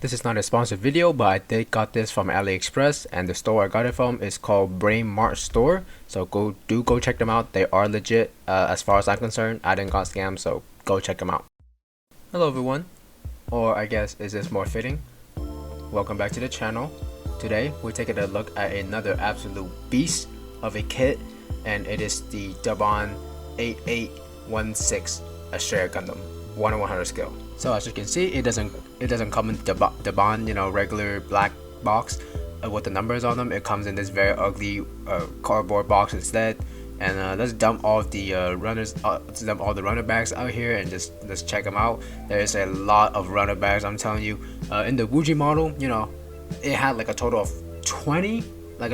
This is not a sponsored video, but I did got this from AliExpress, and the store I got it from is called Mart store. So go check them out. They are legit. As far as I'm concerned, I didn't got scammed, so go check them out. Hello everyone, or I guess is this more fitting? Welcome back to the channel. Today we're taking a look at another absolute beast of a kit, and it is the Daban 8816 Astraea Gundam 1 in 100 scale. So as you can see, it doesn't come in the Daban, regular black box with the numbers on them. It comes in this very ugly cardboard box instead. And let's dump all the runner bags out here and let's check them out. There is a lot of runner bags, I'm telling you. In the Wuji model, it had like a total of 20, a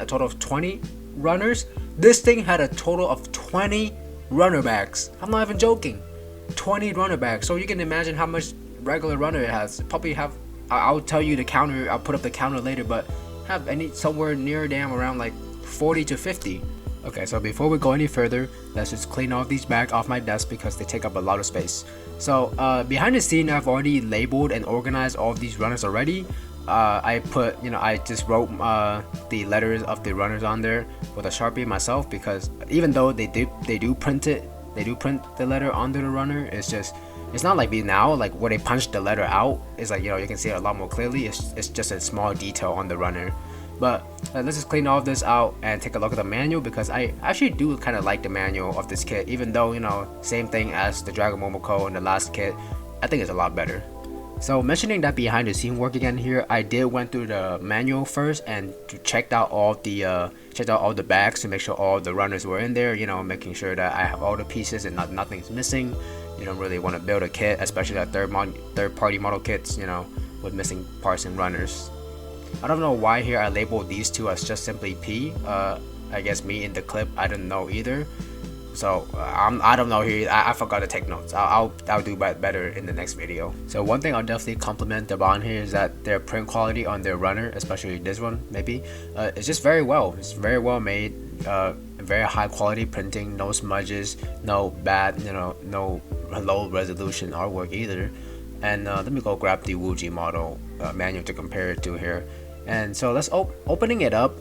total of 20 runners. This thing had a total of 20 runner bags. I'm not even joking. 20 runner bags. So you can imagine how much regular runner it has. Probably have, I'll tell you the counter, I'll put up the counter later, but have somewhere near damn around like 40 to 50. Okay, so before we go any further, let's just clean all these bags off my desk because they take up a lot of space. So behind the scene, I've already labeled and organized all of these runners already. I put, I just wrote the letters of the runners on there with a Sharpie myself, because even though they do print the letter onto the runner, it's not like now, like where they punch the letter out. It's like, you can see it a lot more clearly. It's just a small detail on the runner. But let's just clean all of this out and take a look at the manual, because I actually do kind of like the manual of this kit, even though, same thing as the Dragon Momoko and the last kit. I think it's a lot better. So mentioning that behind the scene work again here, I did went through the manual first and checked out all the bags to make sure all the runners were in there, making sure that I have all the pieces and nothing's missing. You don't really want to build a kit, especially that third party model kits, with missing parts and runners. I don't know why here I labeled these two as just simply P. I guess me in the clip, I don't know either. So I don't know here. I forgot to take notes. I'll do better in the next video. So one thing I'll definitely compliment Daban here is that their print quality on their runner, especially this one maybe, it's just very well. It's very well made. Very high quality printing. No smudges. No bad, no low resolution artwork either. And let me go grab the Wuji model manual to compare it to here. And so let's opening it up.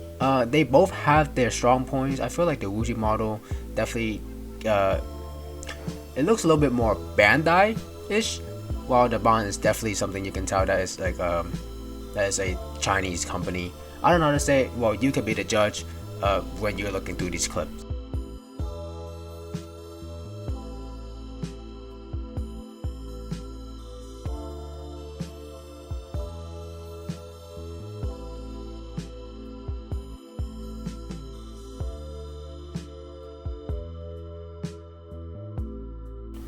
They both have their strong points. I feel like the Wuji model definitely it looks a little bit more Bandai-ish, while the Daban is definitely something you can tell that is like that is a Chinese company. I don't know how to say. Well, you can be the judge when you're looking through these clips.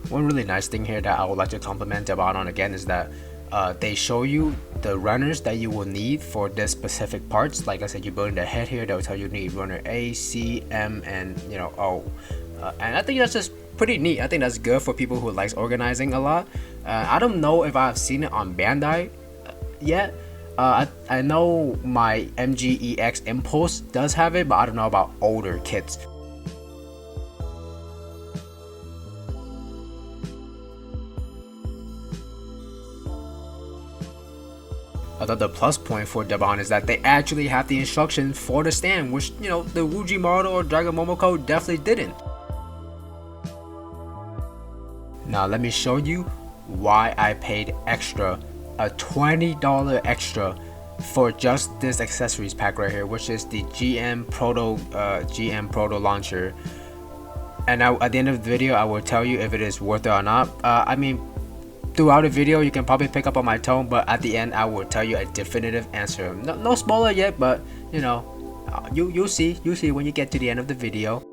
One really nice thing here that I would like to compliment Daban on again is that they show you the runners that you will need for this specific parts. Like I said, you build in the head here, they'll tell you need runner A, C, M, and O. And I think that's just pretty neat. I think that's good for people who likes organizing a lot. I don't know if I've seen it on Bandai yet. I know my MGEX Impulse does have it, but I don't know about older kits. Another plus point for Daban is that they actually have the instructions for the stand, which the Wuji model or Dragon Momoko definitely didn't. Now let me show you why I paid extra, a $20 extra for just this accessories pack right here, which is the GM Proto launcher. And at the end of the video, I will tell you if it is worth it or not. I mean, throughout the video you can probably pick up on my tone, but at the end I will tell you a definitive answer. No spoiler yet, but you'll see when you get to the end of the video.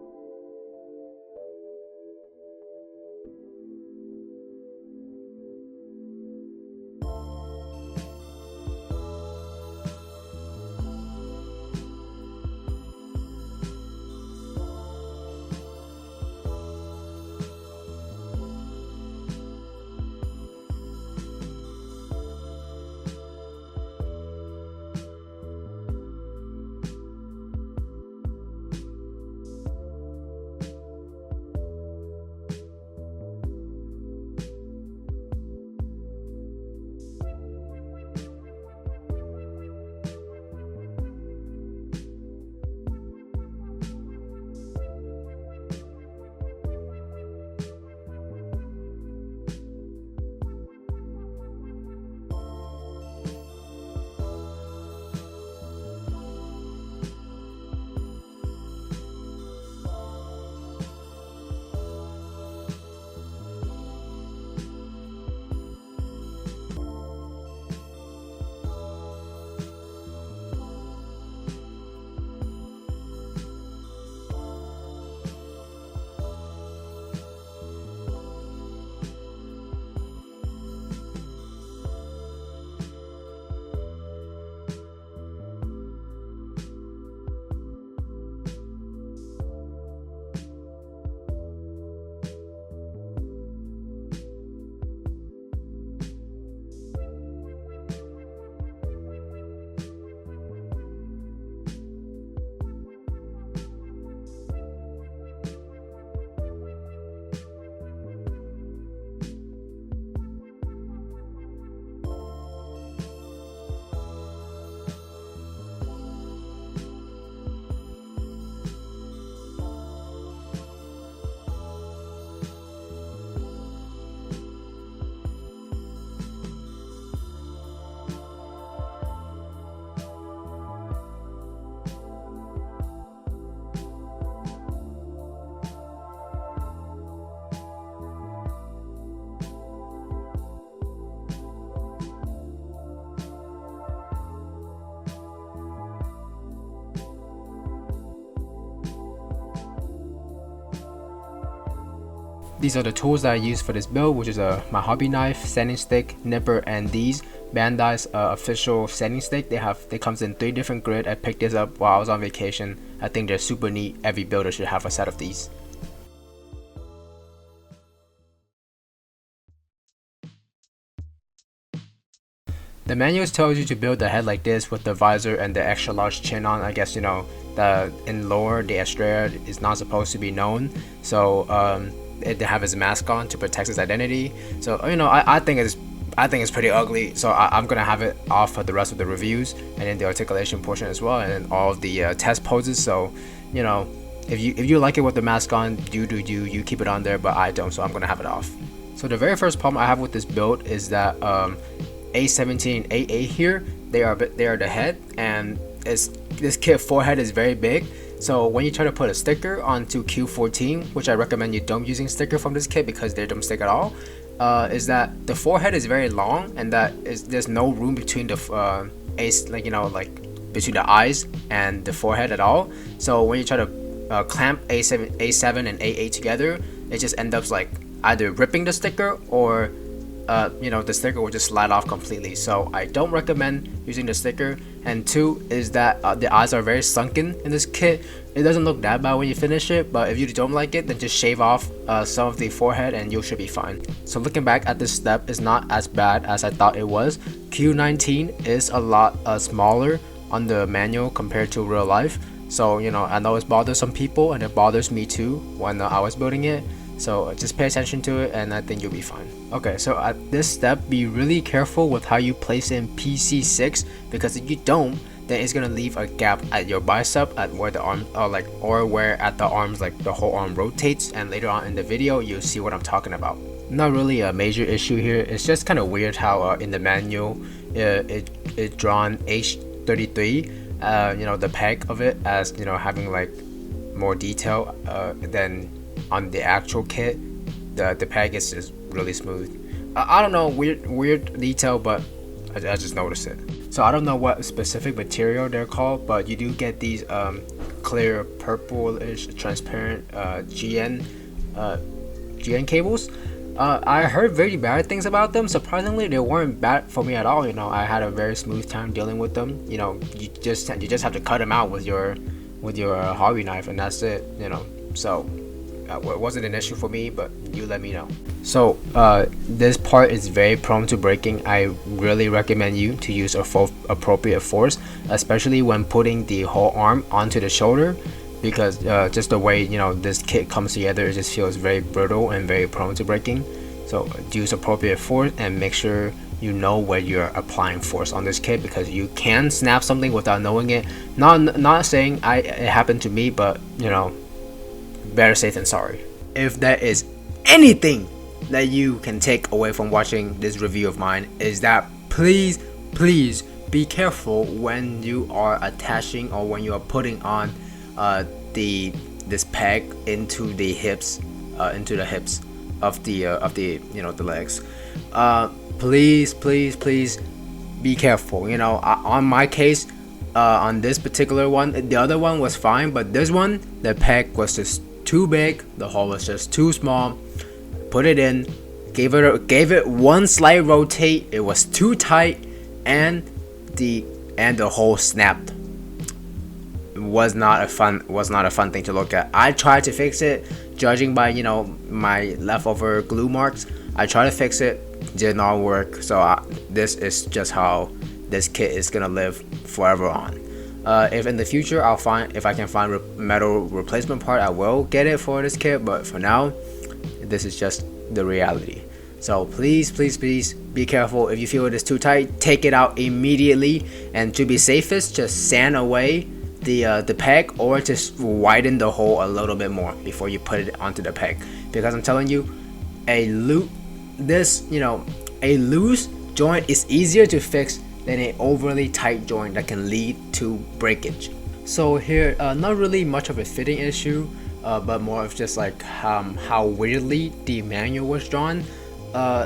These are the tools that I use for this build, which is my hobby knife, sanding stick, nipper, and these Bandai's official sanding stick. They comes in 3 different grid. I picked this up while I was on vacation. I think they're super neat. Every builder should have a set of these. The manuals tells you to build the head like this with the visor and the extra large chin on. I guess, you know, in lore the Astraea is not supposed to be known, so they have his mask on to protect his identity. So, you know, I think it's pretty ugly, so I'm gonna have it off for the rest of the reviews and in the articulation portion as well, and then all of the test poses. So, you know, if you like it with the mask on, you keep it on there, but I don't, so I'm gonna have it off. So the very first problem I have with this build is that A17 and AA here, they are the head, and this kit forehead is very big. So when you try to put a sticker onto Q14, which I recommend you don't using sticker from this kit because they don't stick at all, is that the forehead is very long, and there's no room between the between the eyes and the forehead at all. So when you try to clamp A7 and A8 together, it just ends up like either ripping the sticker or the sticker will just slide off completely. So I don't recommend using the sticker. And 2 is that the eyes are very sunken in this kit. It doesn't look that bad when you finish it, but if you don't like it, then just shave off some of the forehead and you should be fine. So looking back at this step, is not as bad as I thought it was. Q19 is a lot smaller on the manual compared to real life. So, you know, I know it bothers some people, and it bothers me too when I was building it. So just pay attention to it, and I think you'll be fine. Okay, so at this step, be really careful with how you place in PC6, because if you don't, then it's gonna leave a gap at your bicep, at where the arm, or where at the arms, like the whole arm rotates. And later on in the video, you'll see what I'm talking about. Not really a major issue here. It's just kind of weird how in the manual, it drawn H33, the peg of it as, having like more detail than on the actual kit. The peg is just really smooth. I don't know, weird detail, but I just noticed it. So I don't know what specific material they're called, but you do get these clear purplish transparent GN cables. I heard very bad things about them. Surprisingly, they weren't bad for me at all. I had a very smooth time dealing with them. You just have to cut them out with your hobby knife, and that's it. So it wasn't an issue for me, but you let me know. So this part is very prone to breaking. I really recommend you to use a full appropriate force, especially when putting the whole arm onto the shoulder, because just the way this kit comes together, it just feels very brittle and very prone to breaking. So use appropriate force and make sure you know where you're applying force on this kit, because you can snap something without knowing it. Not saying it happened to me, but better safe than sorry. If there is anything that you can take away from watching this review of mine, is that please be careful when you are attaching or when you are putting on this peg into the hips of the legs. Please be careful. On my case, on this particular one, the other one was fine, but this one, the peg was just too big, the hole was just too small. Put it in, gave it one slight rotate, it was too tight, and the hole snapped. It was not a fun thing to look at. I tried to fix it, judging by my leftover glue marks. I tried to fix it, did not work. So this is just how this kit is gonna live forever on. If in the future if I can find metal replacement part, I will get it for this kit, but for now, this is just the reality. So please be careful. If you feel it is too tight, take it out immediately, and to be safest, just sand away the peg, or just widen the hole a little bit more before you put it onto the peg, because I'm telling you, a loose joint is easier to fix than an overly tight joint that can lead to breakage. So here, not really much of a fitting issue, but more of just like how weirdly the manual was drawn.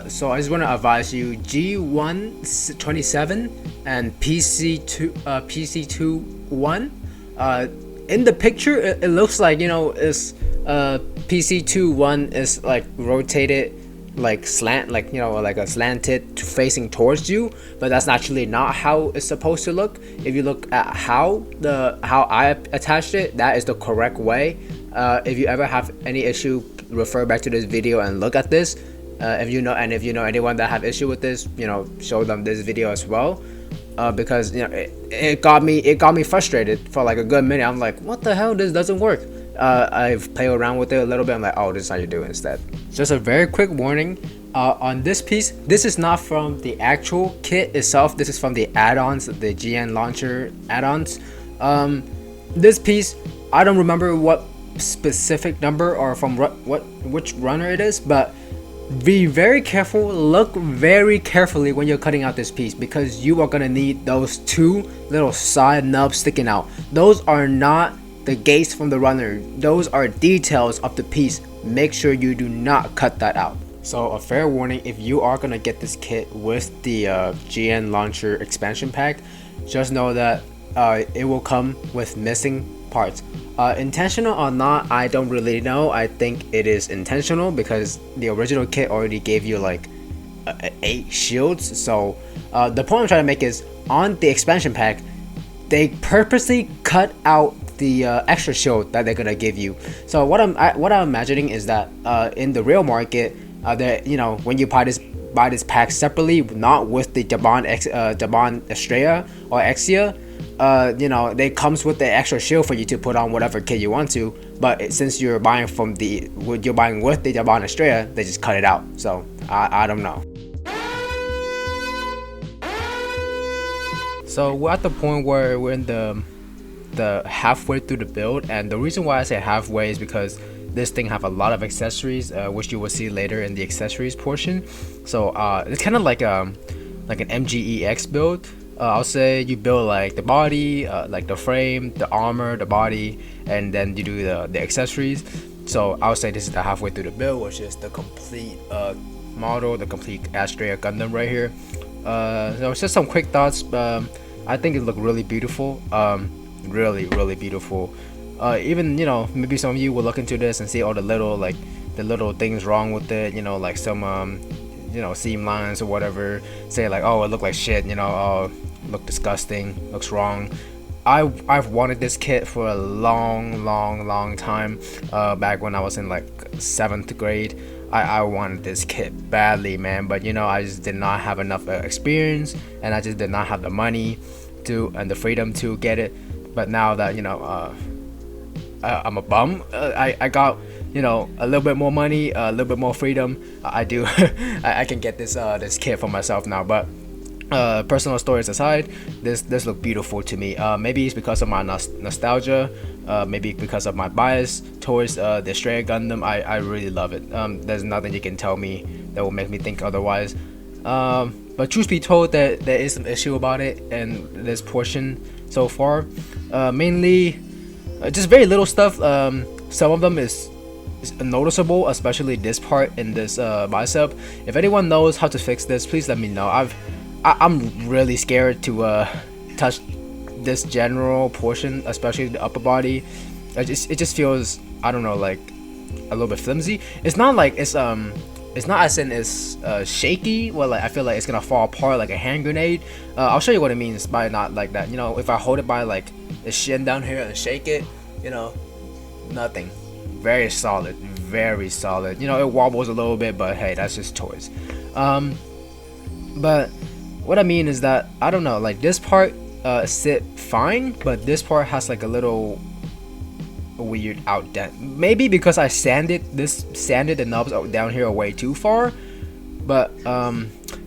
So I just want to advise you, G127 and PC21. In the picture, it looks like it's PC2 one is like rotated like slant, like like a slanted facing towards you, but that's actually not how it's supposed to look. If you look at how I attached it, that is the correct way. If you ever have any issue, refer back to this video and look at this. If you know anyone that have issue with this, show them this video as well. Because it got me frustrated for like a good minute. I'm like, what the hell, this doesn't work. I've played around with it a little bit. I'm like, oh, this is how you do it instead. Just a very quick warning on this piece. This is not from the actual kit itself. This is from the add-ons, the GN launcher add-ons. This piece, I don't remember what specific number or from which runner it is, but be very careful. Look very carefully when you're cutting out this piece, because you are gonna need those two little side nubs sticking out. Those are not the gates from the runner. Those are details of the piece. Make sure you do not cut that out. So a fair warning, if you are gonna get this kit with the GN launcher expansion pack, just know that it will come with missing parts. Intentional or not, I don't really know. I think it is intentional, because the original kit already gave you like 8 shields. So the point I'm trying to make is, on the expansion pack, they purposely cut out the extra shield that they're gonna give you. So what I'm imagining is that in the real market, that when you buy this pack separately, not with the Daban Astraea or Exia, they comes with the extra shield for you to put on whatever kit you want to. But since you're buying with the Daban Astraea, they just cut it out. So I don't know. So we're at the point where we're in the halfway through the build, and the reason why I say halfway is because this thing have a lot of accessories, which you will see later in the accessories portion. So it's kind of like an MGEX build. I'll say you build like the body, like the frame, the armor, the body, and then you do the accessories. So I'll say this is the halfway through the build, which is the complete model, the complete Astraea Gundam right here. So it's just some quick thoughts. I think it looked really beautiful. Really beautiful. Even maybe some of you will look into this and see all the little things wrong with it, like some seam lines or whatever, say like, oh, it looked like shit, oh, look disgusting, looks wrong. I've wanted this kit for a long time. Back when I was in like 7th grade, I wanted this kit badly, man, but I just did not have enough experience, and I just did not have the money and the freedom to get it. But now that I'm a bum, I got a little bit more money, a little bit more freedom. I do I can get this kit for myself now. But personal stories aside, this looked beautiful to me. Maybe it's because of my nostalgia, maybe because of my bias towards the Astraea Gundam. I really love it. There's nothing you can tell me that will make me think otherwise. But truth be told, that there is some issue about it in this portion so far. Mainly just very little stuff. Some of them is noticeable, especially this part in this bicep. If anyone knows how to fix this, please let me know. I'm really scared to touch this general portion, especially the upper body. It just feels, I don't know, like a little bit flimsy. It's not like it's not as in it's shaky, well, like I feel like it's gonna fall apart like a hand grenade. I'll show you what it means by not like that. If I hold it by like the shin down here and shake it, nothing. Very solid, very solid. It wobbles a little bit, but hey, that's just toys. But what I mean is that, I don't know, like this part sit fine, but this part has like a little weird outdent. Maybe because I sanded the knobs down here way too far. But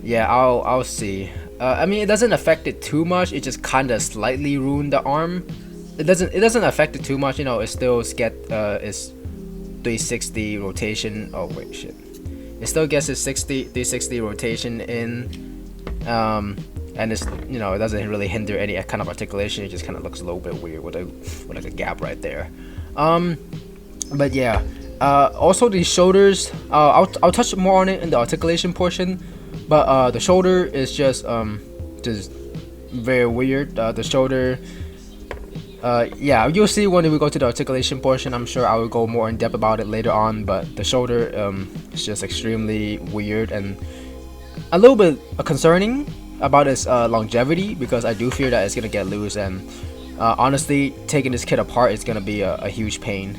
yeah, I'll see. I mean, it doesn't affect it too much. It just kind of slightly ruined the arm. It doesn't affect it too much. It still it's 360 rotation. Oh wait, shit. It still gets its 360 rotation in, and it's it doesn't really hinder any kind of articulation. It just kind of looks a little bit weird with like a gap right there. But yeah. Also the shoulders. I'll touch more on it in the articulation portion. But the shoulder is just very weird. The shoulder, Yeah, you'll see when we go to the articulation portion. I'm sure I will go more in depth about it later on, but the shoulder is just extremely weird and a little bit concerning about its longevity, because I do fear that it's gonna get loose, and honestly taking this kit apart is gonna be a huge pain,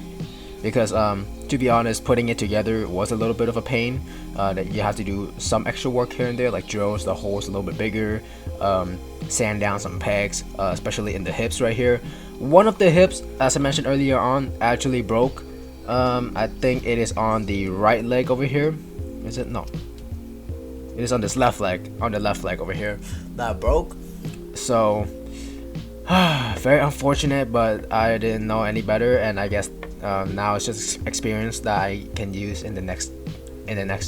because to be honest, putting it together was a little bit of a pain. That you have to do some extra work here and there, like drills the holes a little bit bigger, sand down some pegs, especially in the hips right here. One of the hips, as I mentioned earlier on, actually broke. I think it is on the right leg over here. Is it? No, it is on this left leg, on the left leg over here, that broke. So very unfortunate, but I didn't know any better, and I guess now it's just experience that I can use in the next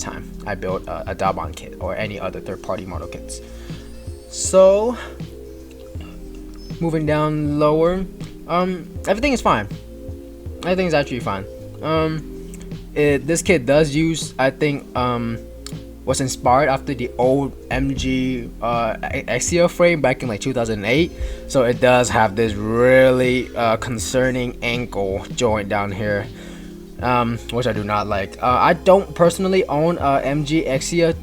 time I build a Daban kit or any other third-party model kits. So moving down lower, everything is fine. Everything is actually fine. This kit does use, I think, was inspired after the old MG Astraea frame back in like 2008. So it does have this really concerning ankle joint down here, which I do not like. I don't personally own MG Astraea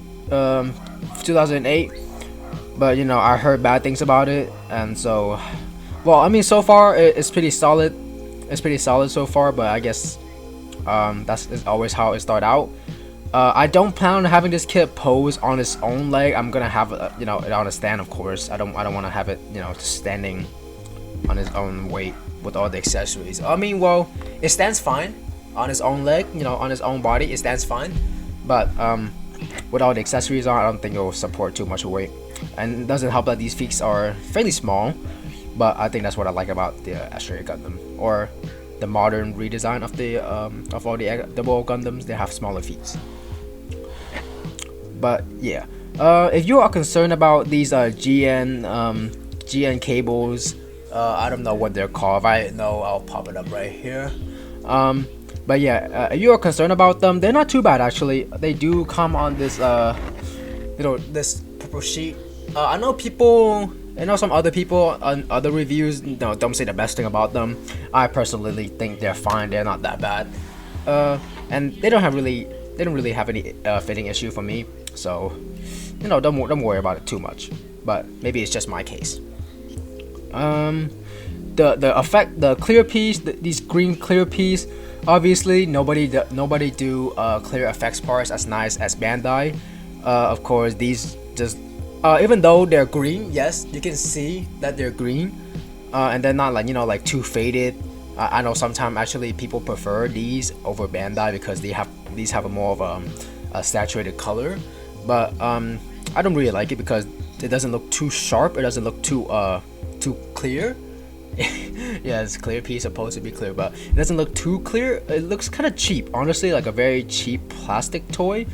2008, but you know, I heard bad things about it, and so, well, I mean, so far it's pretty solid. It's pretty solid so far, but I guess that's always how it started out. I don't plan on having this kit pose on its own leg. I'm gonna have you know, it on a stand, of course. I don't want to have it, you know, just standing on its own weight with all the accessories. I mean, well, it stands fine on its own leg, you know, on its own body. It stands fine, but with all the accessories on, I don't think it will support too much weight. And it doesn't help that these feet are fairly small, but I think that's what I like about the Astraea Gundam, or the modern redesign of the of all the double Gundams. They have smaller feet. But yeah, if you are concerned about these GN cables, I don't know what they're called. If I know, I'll pop it up right here. But yeah, if you are concerned about them, they're not too bad actually. They do come on this you know, this purple sheet. I know some other people on other reviews, you know, don't say the best thing about them. I personally think they're fine. They're not that bad, and they don't really have any fitting issue for me. So, you know, don't worry about it too much. But maybe it's just my case. The effect, the clear piece, these green clear piece. Obviously, nobody do clear effects parts as nice as Bandai. Of course, these just even though they're green, yes, you can see that they're green, and they're not like, you know, like too faded. I know sometimes actually people prefer these over Bandai because these have a more of a saturated color, but I don't really like it because it doesn't look too sharp. It doesn't look too clear. Yeah, it's clear piece supposed to be clear, but it doesn't look too clear. It looks kind of cheap, honestly, like a very cheap plastic toy,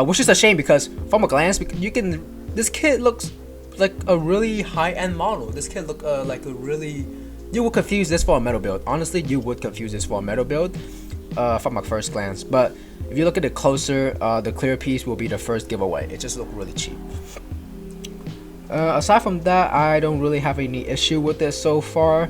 which is a shame because from a glance this kit looks like a really high-end model. This kit look like a really, you would confuse this for a metal build. Honestly, you would confuse this for a metal build from a first glance. But if you look at it closer, the clear piece will be the first giveaway. It just looked really cheap. Aside from that, I don't really have any issue with this so far.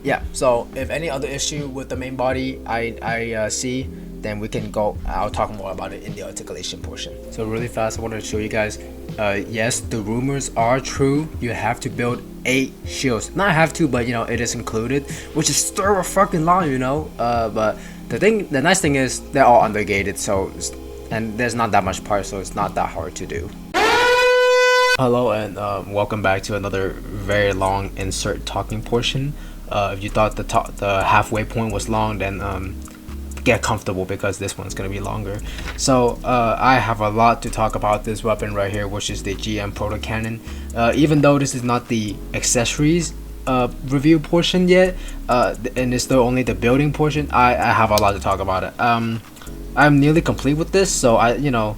Yeah, so if any other issue with the main body I see, then we can go. I'll talk more about it in the articulation portion. So really fast, I wanted to show you guys. Yes, the rumors are true. You have to build 8 shields. Not have to, but you know, it is included, which is still a fucking long, you know. But the nice thing is they're all undergated, so and there's not that much part, so it's not that hard to do. Hello and welcome back to another very long insert talking portion. If you thought the halfway point was long, then get comfortable because this one's gonna be longer. So I have a lot to talk about this weapon right here, which is the GM Proto Cannon. Even though this is not the accessories review portion yet, and it's still only the building portion, I have a lot to talk about it. I'm nearly complete with this, so you know,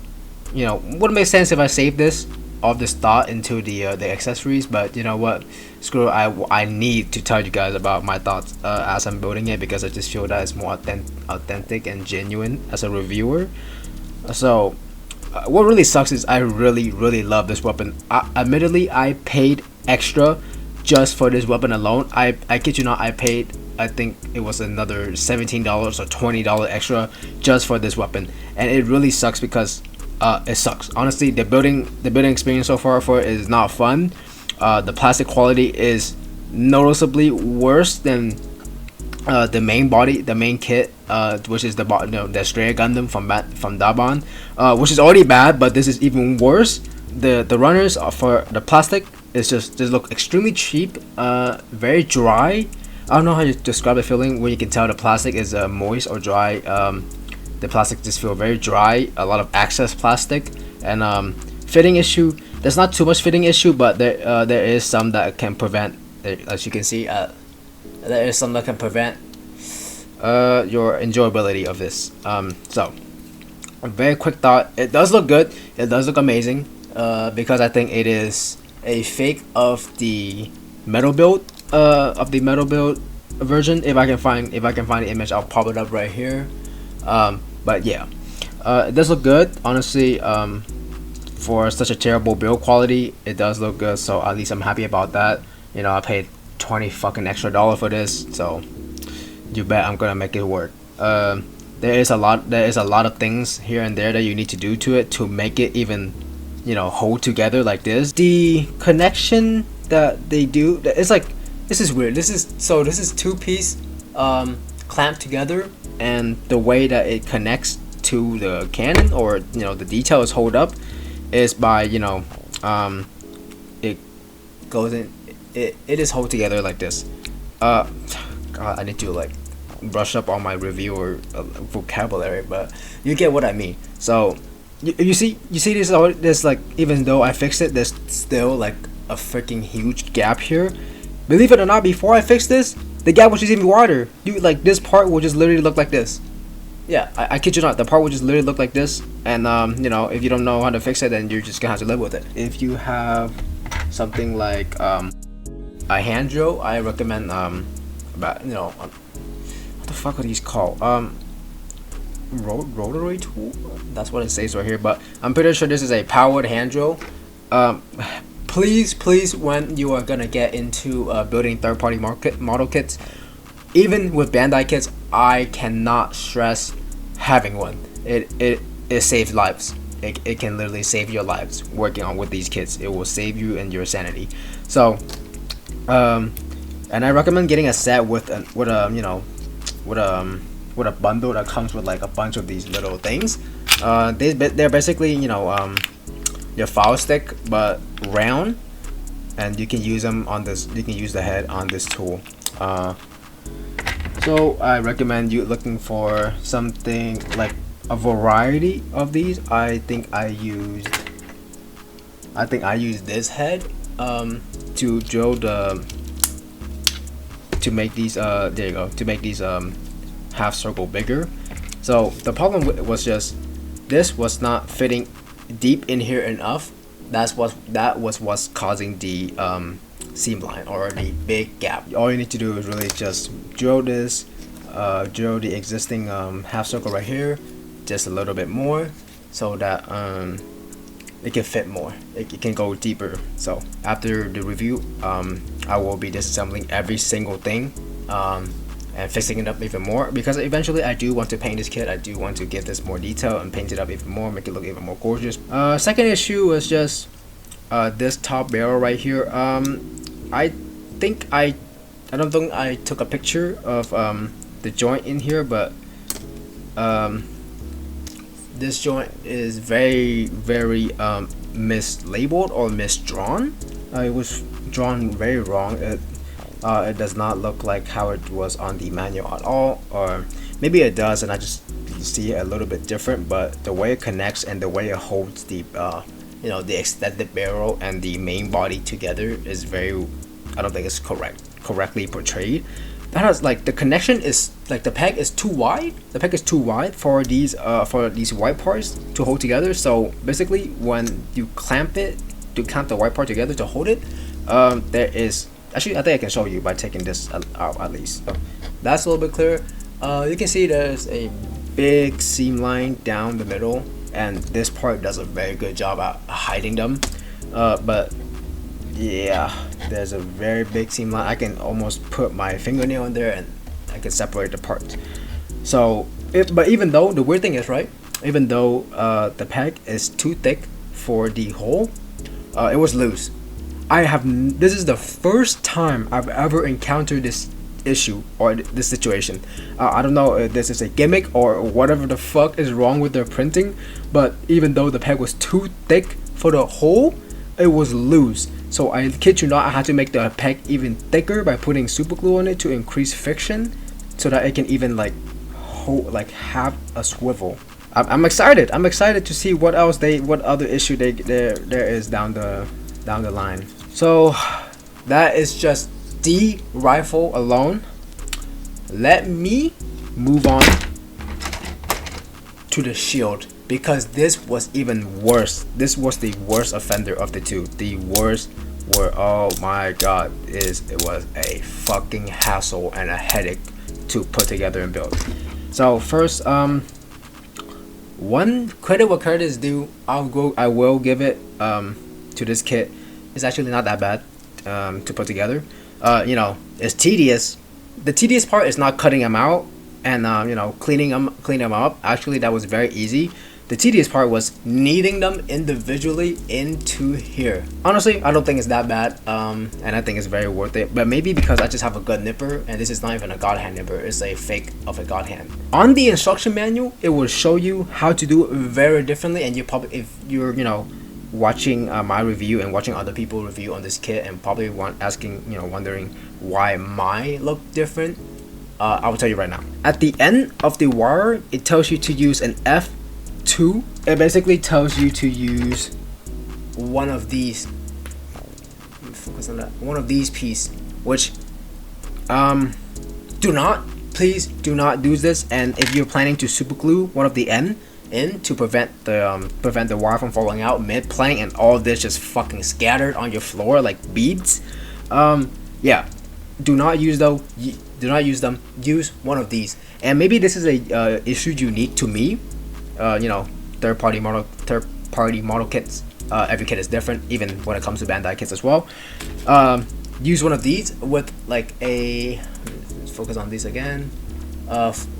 wouldn't make sense if I save this of this thought into the accessories, but you know what, screw it. I need to tell you guys about my thoughts as I'm building it, because I just feel that it's more authentic and genuine as a reviewer. So what really sucks is I really love this weapon. Admittedly, I paid extra just for this weapon alone. I kid you not, I paid, I think it was another $17 or $20 extra just for this weapon, and it really sucks because it sucks. Honestly, the building experience so far for it is not fun. The plastic quality is noticeably worse than the main kit, which is the Astraea Gundam from Daban, which is already bad, but this is even worse. The runners for the plastic is just look extremely cheap, very dry. I don't know how to describe the feeling when you can tell the plastic is moist or dry. The plastic just feel very dry, a lot of excess plastic, and fitting issue. There's not too much fitting issue, but there is some that can prevent, as you can see, there is some that can prevent your enjoyability of this. So a very quick thought, it does look good, it does look amazing, because I think it is a fake of the metal build version. If I can find the image, I'll pop it up right here. But yeah, it does look good, honestly. For such a terrible build quality, it does look good, so at least I'm happy about that. You know, I paid $20 fucking extra for this, so you bet I'm gonna make it work. There is a lot of things here and there that you need to do to it to make it even, you know, hold together like this. The connection that they do, it's like, this is weird. This is two-piece clamped together, and the way that it connects to the cannon, or you know, the detail is hold up, is by, you know, it goes in, it is hold together like this. God, I need to like brush up on my reviewer vocabulary, but you get what I mean. So you see this, like, even though I fixed it, there's still like a freaking huge gap here. Believe it or not, before I fixed this, the gap was just even wider. Like, this part will just literally look like this. Yeah, I kid you not, the part will just literally look like this. And you know, if you don't know how to fix it, then you're just gonna have to live with it. If you have something like a hand drill, I recommend about, you know, what the fuck are these called? Rotary tool. That's what it says right here. But I'm pretty sure this is a powered hand drill. Please, when you are gonna get into building third-party model kits, even with Bandai kits, I cannot stress having one. It saves lives. It can literally save your lives working on with these kits. It will save you and your sanity. So, and I recommend getting a set with a bundle that comes with like a bunch of these little things. They're basically, you know, your file stick but round, and you can use them on this. You can use the head on this tool. So I recommend you looking for something like a variety of these. I think I used this head to drill to make these there you go, to make these half circle bigger. So the problem was just this was not fitting deep in here enough. That was what's causing the seam line, or the big gap. All you need to do is really just drill this, drill the existing half circle right here just a little bit more, so that it can fit more, it can go deeper. So after the review, I will be disassembling every single thing and fixing it up even more, because eventually I do want to paint this kit. I do want to give this more detail and paint it up even more, make it look even more gorgeous. Second issue was just this top barrel right here. I don't think I took a picture of the joint in here, but this joint is very mislabeled or misdrawn. It was drawn very wrong. It does not look like how it was on the manual at all, or maybe it does and I just see it a little bit different. But the way it connects and the way it holds the you know, the extended barrel and the main body together is very, I don't think it's correctly portrayed. That has, like, the connection is like, the peg is too wide. The peg is too wide for these white parts to hold together. So basically, when you clamp it to clamp the white part together to hold it, there is actually, I think I can show you by taking this out at least. So that's a little bit clearer. You can see there's a big seam line down the middle, and this part does a very good job at hiding them. But Yeah, there's a very big seam line. I can almost put my fingernail in there and I can separate the parts. So but even though the weird thing is, right, even though the peg is too thick for the hole, it was loose. This is the first time I've ever encountered this issue or this situation. I don't know if this is a gimmick or whatever the fuck is wrong with their printing, but even though the peg was too thick for the hole, it was loose. So I kid you not, I had to make the peg even thicker by putting super glue on it to increase friction, so that it can even like hold, like have a swivel. I'm excited. I'm excited to see what other issue there is down the line. So that is just the rifle alone. Let me move on to the shield, because this was even worse. This was the worst offender of the two. The worst were, oh my god, it was a fucking hassle and a headache to put together and build. So first, one credit where credit is due, I will give it to this kit. It's actually not that bad to put together. You know, it's tedious. The tedious part is not cutting them out and you know, cleaning them up. Actually, that was very easy. The tedious part was kneading them individually into here. Honestly, I don't think it's that bad, and I think it's very worth it. But maybe because I just have a good nipper, and this is not even a god hand nipper, it's a fake of a god hand. On the instruction manual, it will show you how to do it very differently, and you probably, if you're, you know, watching my review and watching other people review on this kit and probably wondering why mine look different, I will tell you right now. At the end of the wire, it tells you to use an F2. It basically tells you to use one of these. Focus on that. One of these pieces, which please do not do this. And if you're planning to super glue one of the end in to prevent the wire from falling out mid plank and all this just fucking scattered on your floor like beads, yeah, do not use them. Use one of these. And maybe this is a issue unique to me. You know, third party model kits, every kit is different, even when it comes to Bandai kits as well. Use one of these with like a, let's focus on these again,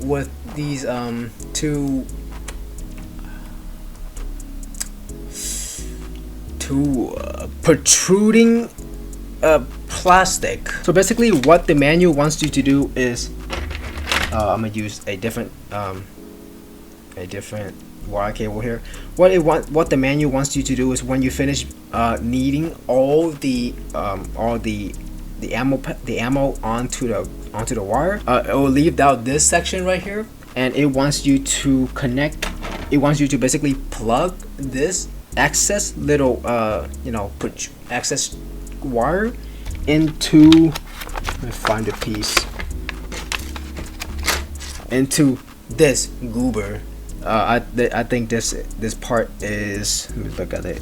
with these two protruding plastic. So basically what the manual wants you to do is, I'm gonna use a different wire cable here. What the manual wants you to do is, when you finish kneading all the ammo onto the wire, it will leave out this section right here, and it wants you to connect. It wants you to basically plug this excess little put excess wire into, let me find the piece, into this goober. I think this part is, let me look at it,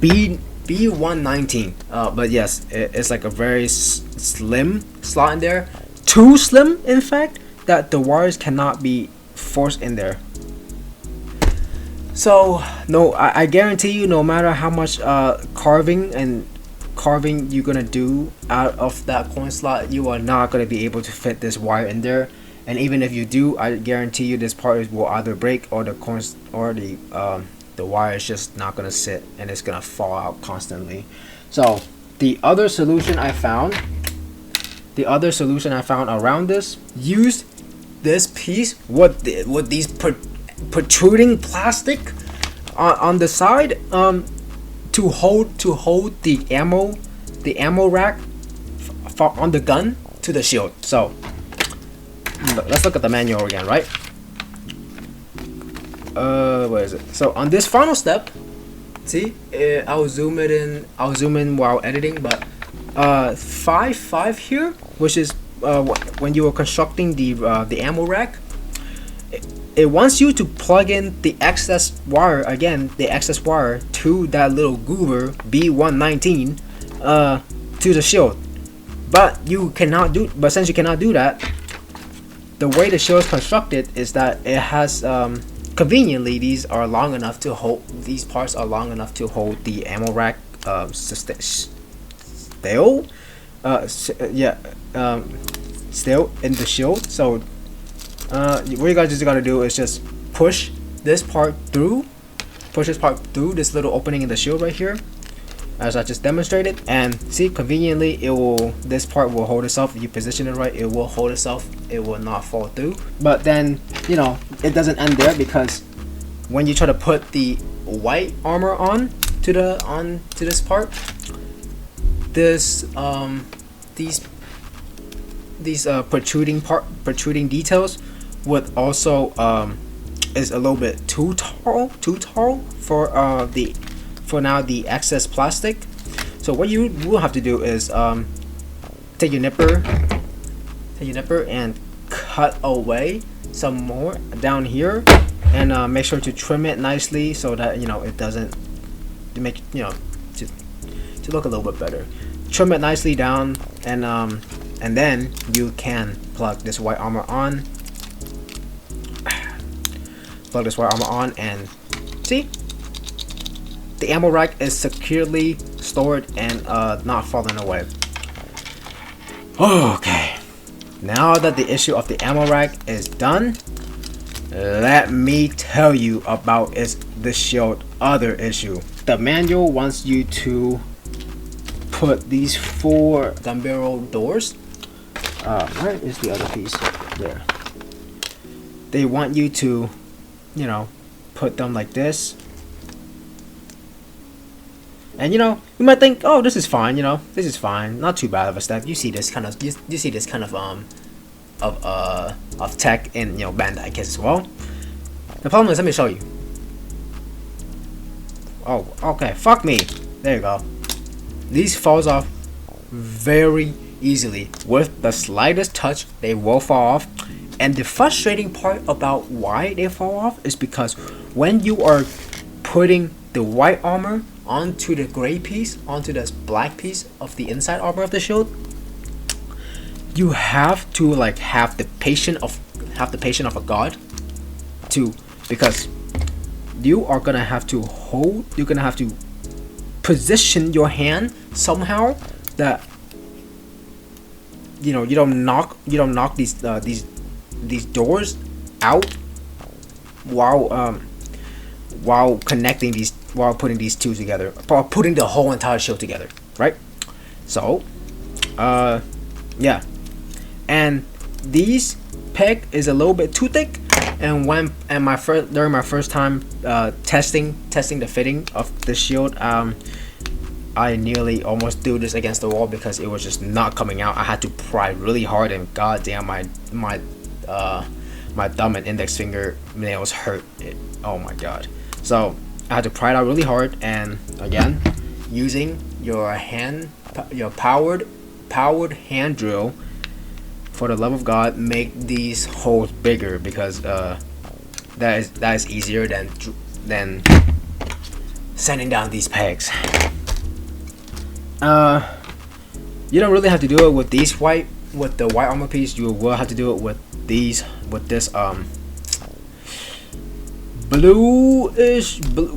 B119, but yes, it's like a very slim slot in there, too slim in fact, that the wires cannot be forced in there. So no, I guarantee you, no matter how much carving you're gonna do out of that coin slot, you are not gonna be able to fit this wire in there. And even if you do, I guarantee you this part will either break, or the coins, or the wire is just not gonna sit and it's gonna fall out constantly. So the other solution I found around this, used this piece with these protruding plastic on the side to hold the ammo rack on the gun to the shield. So let's look at the manual again, right? Where is it? So on this final step, see, I'll zoom in while editing, but 5 here, which is when you are constructing the ammo rack, it wants you to plug in the excess wire, again, the excess wire to that little goober B119 to the shield. But since you cannot do that, the way the shield is constructed is that it has conveniently, these are long enough to hold. These parts are long enough to hold the ammo rack still. Still in the shield. So what you guys just gotta do is just push this part through. Push this part through this little opening in the shield right here, as I just demonstrated, and see, conveniently it will, this part will hold itself. If you position it right, it will hold itself, it will not fall through. But then, you know, it doesn't end there, because when you try to put the white armor on to this part, this these protruding details would also is a little bit too tall for the excess plastic. So what you will have to do is take your nipper and cut away some more down here, and make sure to trim it nicely so that, you know, it doesn't make, you know, to look a little bit better. Trim it nicely down, and then you can plug this white armor on. Plug this white armor on, and see, the ammo rack is securely stored and not falling away. Okay, now that the issue of the ammo rack is done, let me tell you about the shield other issue. The manual wants you to put these 4 gun barrel doors. Where is the other piece? There. They want you to, you know, put them like this. And, you know, you might think, oh, this is fine, you know, this is fine, not too bad of a step. You see this kind of, you see this kind of tech in, you know, Bandai kits as well. The problem is, let me show you. Oh, okay, fuck me. There you go. These falls off very easily. With the slightest touch, they will fall off. And the frustrating part about why they fall off is because when you are putting the white armor onto the gray piece, onto this black piece of the inside armor of the shield, you have to like have the patience of a god to, because you are gonna have to you're gonna have to position your hand somehow that, you know, you don't knock these doors out while connecting these, while putting these two together, while putting the whole entire shield together, right? So yeah, and these peg is a little bit too thick, and during my first time testing the fitting of the shield, I nearly almost threw this against the wall because it was just not coming out. I had to pry really hard, and goddamn, my thumb and index finger nails hurt. Oh my god. So I had to pry it out really hard, and again, using your powered hand drill, for the love of God, make these holes bigger, because that is easier than sanding down these pegs. You don't really have to do it with the white armor piece. You will have to do it with this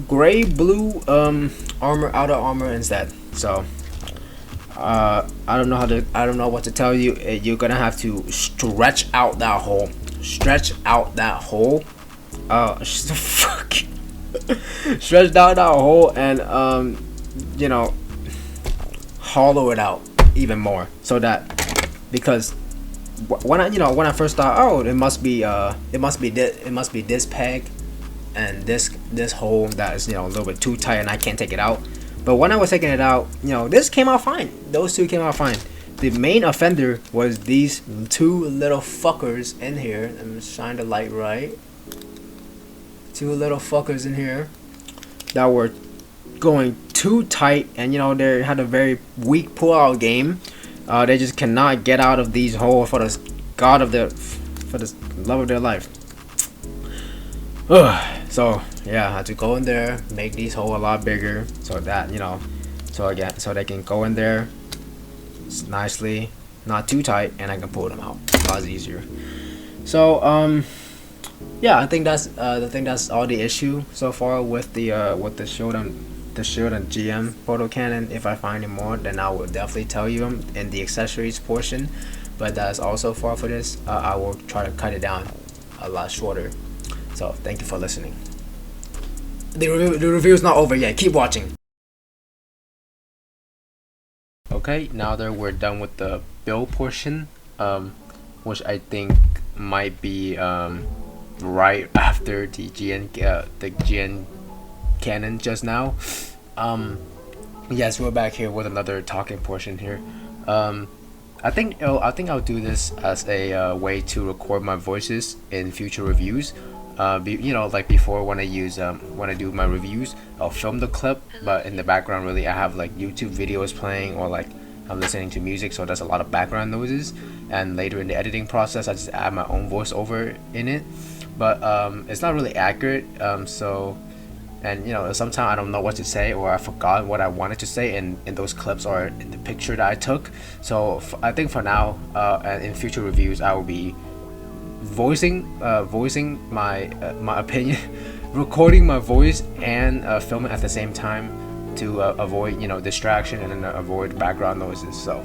gray blue outer armor instead. So I don't know what to tell you. You're gonna have to stretch out that hole. Stretch out that hole, and you know, hollow it out even more, so that, because when I first thought, oh, it must be this peg and this hole that is, you know, a little bit too tight and I can't take it out. But when I was taking it out, you know, this came out fine. Those two came out fine. The main offender was these two little fuckers in here. I'm just shine the light right. Two little fuckers in here that were going too tight, and you know, they had a very weak pull-out game. They just cannot get out of these holes for the love of their life. So yeah, I had to go in there, make these holes a lot bigger, so that, you know, so they can go in there nicely, not too tight, and I can pull them out a lot easier. So yeah, I think that's all the issue so far with the shield and GM photo cannon. If I find any more, then I will definitely tell you them in the accessories portion. But that's all so far for this. I will try to cut it down a lot shorter. So thank you for listening. The review is not over yet. Keep watching. Okay, now that we're done with the build portion, which I think might be right after the GN cannon just now. Yes, we're back here with another talking portion here. I think I'll do this as a way to record my voices in future reviews. Like before when I do my reviews, I'll film the clip, but in the background really I have like YouTube videos playing, or like I'm listening to music, so there's a lot of background noises. And later in the editing process, I just add my own voiceover in it, but it's not really accurate. And sometimes I don't know what to say, or I forgot what I wanted to say in those clips or in the picture that I took. So I think for now, and in future reviews, I will be voicing my opinion, recording my voice and filming at the same time to avoid distraction and avoid background noises. So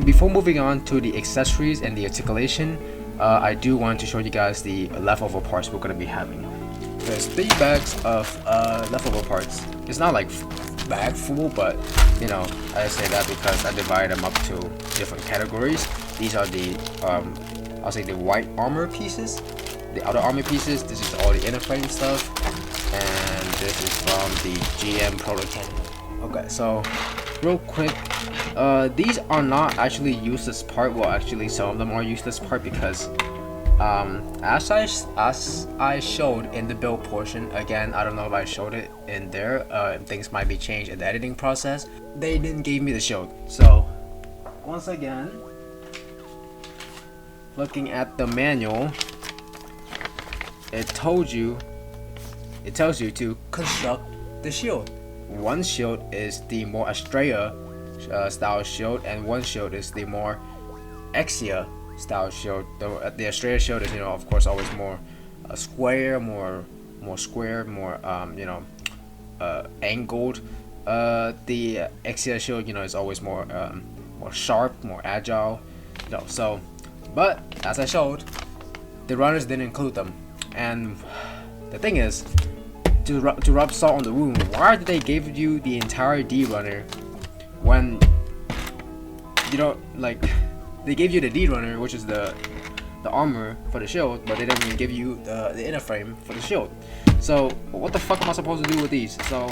before moving on to the accessories and the articulation, I do want to show you guys the leftover parts we're going to be having. There's 3 bags of leftover parts. It's not like bag full, but I say that because I divide them up to different categories. These are the I'll say the white armor pieces, the outer armor pieces. This is all the inner frame stuff, and this is from the GM Proto cannon. Okay, so real quick, these are not actually useless part. Well, actually some of them are useless part because as I showed in the build portion, again, I don't know if I showed it in there, things might be changed in the editing process. They didn't give me the shield. So once again, looking at the manual, it tells you to construct the shield. One shield is the more Astraea style shield, and one shield is the more Astraea style shield. The Astraea shield is, of course, always more square, more angled. The Astraea shield, is always more sharp, more agile. So, but as I showed, the runners didn't include them, and the thing is, to rub salt on the wound, why did they give you the entire D runner when they gave you the D runner, which is the armor for the shield, but they didn't even give you the inner frame for the shield. So what the fuck am I supposed to do with these? So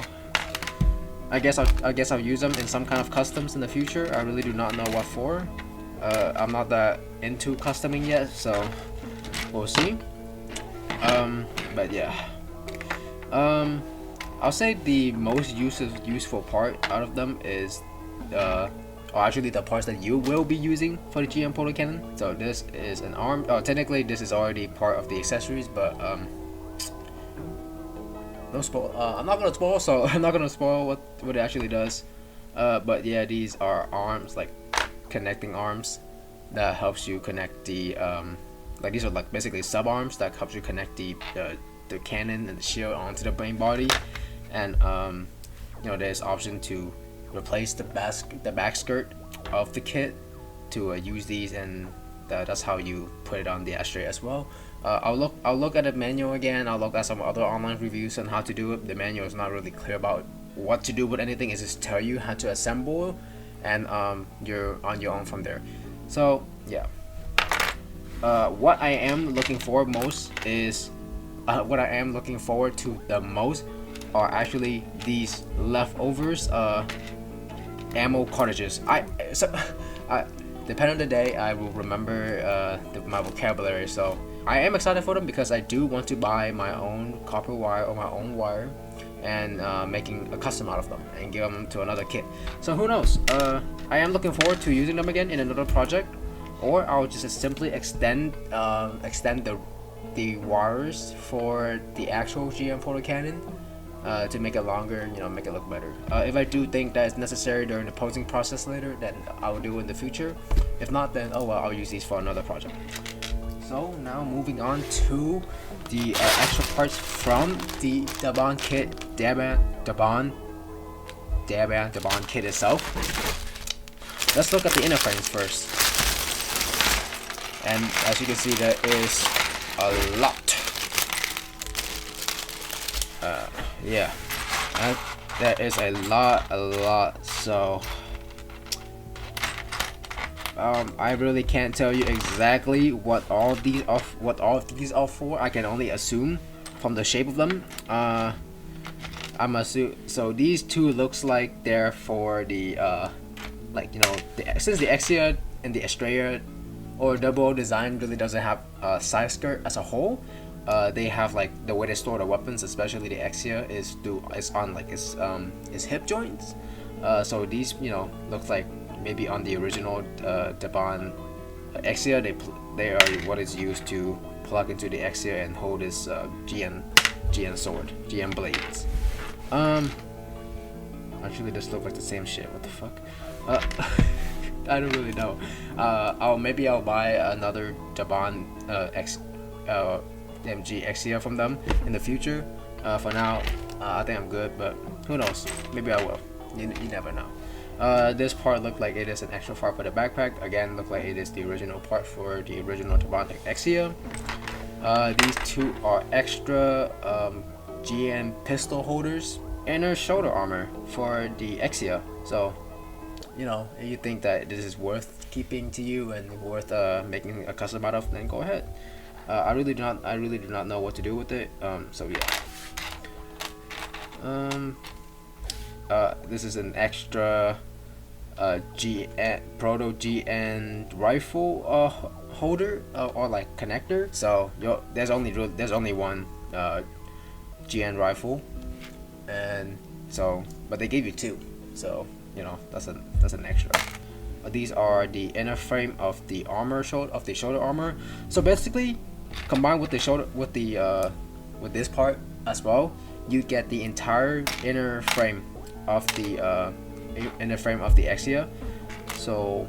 I guess I'll use them in some kind of customs in the future. I really do not know what for. I'm not that into customing yet, so we'll see. But yeah, I'll say the most useful part out of them is or actually the parts that you will be using for the GM Proto cannon. So this is an arm. Technically this is already part of the accessories, but no spoil. I'm not gonna spoil, so I'm not gonna spoil what it actually does. But yeah, these are arms, like connecting arms that helps you connect the like these are like basically sub arms that helps you connect the cannon and the shield onto the main body. And there's option to replace the back skirt of the kit to use these, and that's how you put it on the Astraea as well. I'll look at the manual again. I'll look at some other online reviews on how to do it. The manual is not really clear about what to do with anything. It just tell you how to assemble, and you're on your own from there. So yeah, what I am looking forward to the most are actually these leftovers ammo cartridges. Depending on the day, I will remember my vocabulary. So I am excited for them because I do want to buy my own copper wire or my own wire and making a custom out of them and give them to another kit. So who knows? I am looking forward to using them again in another project, or I'll just simply extend the wires for the actual GM Proto cannon to make it longer, make it look better. If I do think that is necessary during the posing process later, then I will do it in the future. If not, then oh well, I'll use these for another project. So now moving on to the extra parts from the Daban kit, Daban kit itself. Let's look at the inner frames first. And as you can see, there is a lot. Yeah, there is a lot. So I really can't tell you exactly what all of these are for. I can only assume from the shape of them. I'm assuming. So these two looks like they're for the like, you know, since the Astraea and the Astraea or double design really doesn't have a side skirt as a whole. They have like the way they store the weapons, especially the Astraea, is on like its hip joints. So these, you know, look like maybe on the original Daban Astraea, they are what is used to plug into the Astraea and hold his GN sword, GN blades. Actually, this looks like the same shit. What the fuck? I don't really know. Maybe I'll buy another Daban MG Astraea from them in the future. For now, I think I'm good, but who knows? Maybe I will. You never know. This part looked like it is an extra part for the backpack. Again, look like it is the original part for the original Daban Astraea. These two are extra GN pistol holders. Inner shoulder armor for the Astraea. So, you know, if you think that this is worth keeping to you and worth making a custom out of, then go ahead. I really do not know what to do with it. So yeah. This is an extra Proto GN rifle holder or like connector. So there's only one GN rifle, and so but they gave you two. So, you know, that's an extra. These are the inner frame of the shoulder armor. So basically, combined with with this part as well, you get the entire inner frame of the Astraea. So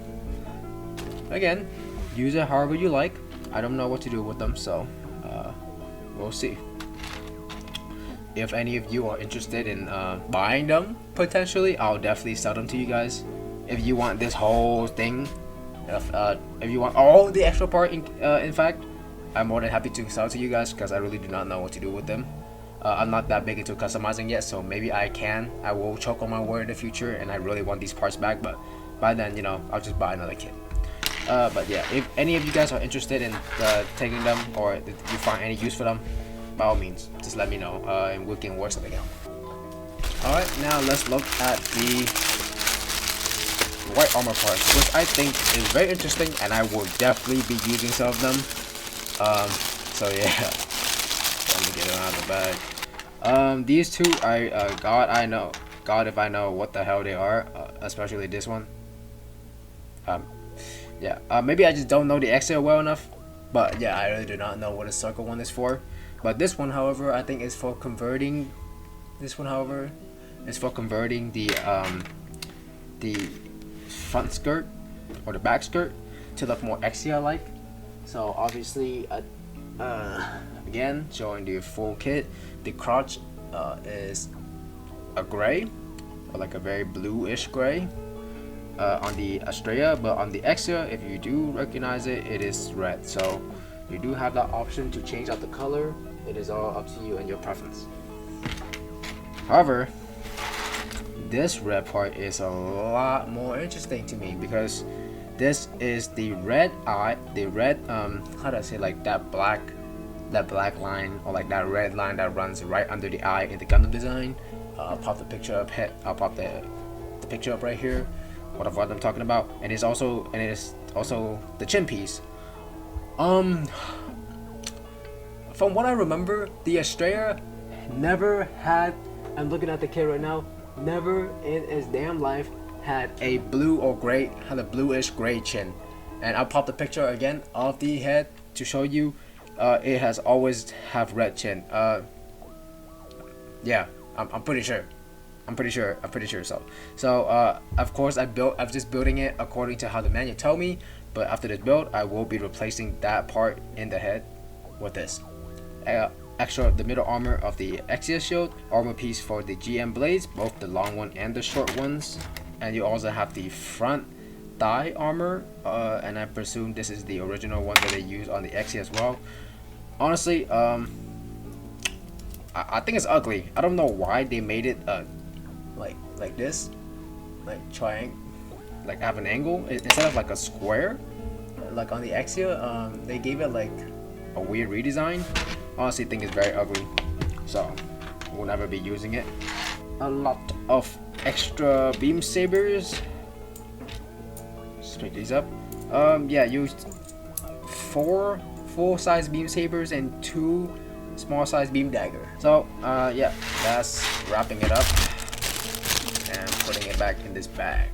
again, use it however you like. I don't know what to do with them, so we'll see. If any of you are interested in buying them, potentially, I'll definitely sell them to you guys. If you want this whole thing, if you want all the extra part, in fact, I'm more than happy to sell to you guys, because I really do not know what to do with them. I'm not that big into customizing yet, so maybe I will choke on my word in the future, and I really want these parts back, but by then, you know, I'll just buy another kit. But yeah, if any of you guys are interested in taking them, or if you find any use for them, by all means, just let me know, and we can work something out. Alright, now let's look at the white armor parts, which I think is very interesting, and I will definitely be using some of them. So yeah, let me get it out of the bag. These two, God if I know what the hell they are, especially this one. Yeah, maybe I just don't know the Astraea well enough, but yeah, I really do not know what a circle one is for. But this one, however, I think is for converting. This one, however, is for converting the front skirt or the back skirt to look more Astraea-like. So obviously, again, showing the full kit. The crotch is a gray, or like a very bluish gray on the Astraea, but on the Astraea, if you do recognize it, it is red. So you do have that option to change out the color. It is all up to you and your preference. However, this red part is a lot more interesting to me, because this is the red eye, how do I say, like that black line, or like that red line that runs right under the eye in the Gundam design. I'll pop the picture up. I'll pop the picture up right here. What I'm talking about, and it is also the chin piece. From what I remember, the Astraea never had. I'm looking at the kit right now. Never in its damn life had a bluish gray chin. And I'll pop the picture again of the head to show you. It has always have red chin. Yeah, I'm pretty sure. I'm pretty sure. So of course I'm just building it according to how the manual told me. but after this build, I will be replacing that part in the head with this. Extra the middle armor of the Astraea shield, armor piece for the GM blades, both the long one and the short ones, and you also have the front thigh armor, and I presume this is the original one that they use on the Astraea as well. Honestly, I think it's ugly. I don't know why they made it like this, like triangle, like have an angle instead of like a square, like on the Astraea. They gave it like a weird redesign. Honestly, think it's very ugly, so we'll never be using it. A lot of extra beam sabers. Straight these up. Yeah, used 4 full-size beam sabers and 2 small-size beam dagger. So yeah, that's wrapping it up and putting it back in this bag.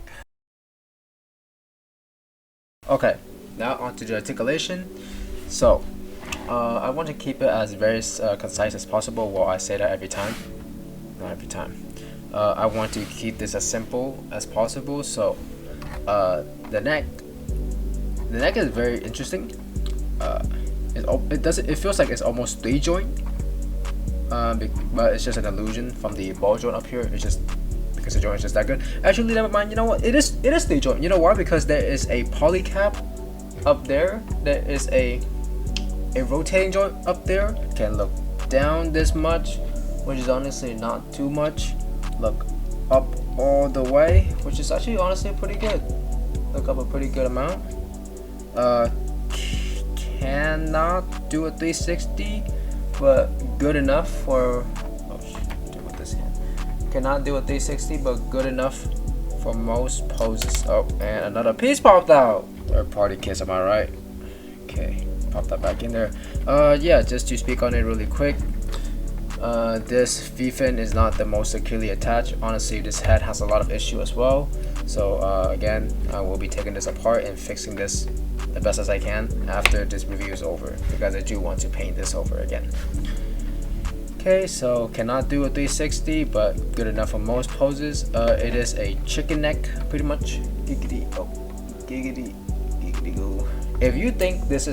Okay, now onto the articulation. So I want to keep it as very concise as possible. Well, I say that every time. Not every time. I want to keep this as simple as possible. So the neck is very interesting. It feels like it's almost 3 joint, but it's just an illusion from the ball joint up here. It's just because the joint is just that good. Actually, never mind. You know what? It is 3 joint. You know why? Because there is a poly cap up there. There is a rotating joint up there. Can look down this much, which is honestly not too much. Look up all the way, which is actually honestly pretty good. Look up a pretty good amount. Cannot do a 360, but good enough for with this hand. Cannot do a 360, but good enough for most poses. Oh, and another piece popped out. Third party kiss, am I right? Okay, pop that back in there. Yeah, just to speak on it really quick. This V-fin is not the most securely attached. Honestly, this head has a lot of issue as well. So again, I will be taking this apart and fixing this the best as I can after this review is over, because I do want to paint this over again. Okay, so cannot do a 360, but good enough for most poses. It is a chicken neck, pretty much. Giggity, oh, giggity, giggity go. If you think this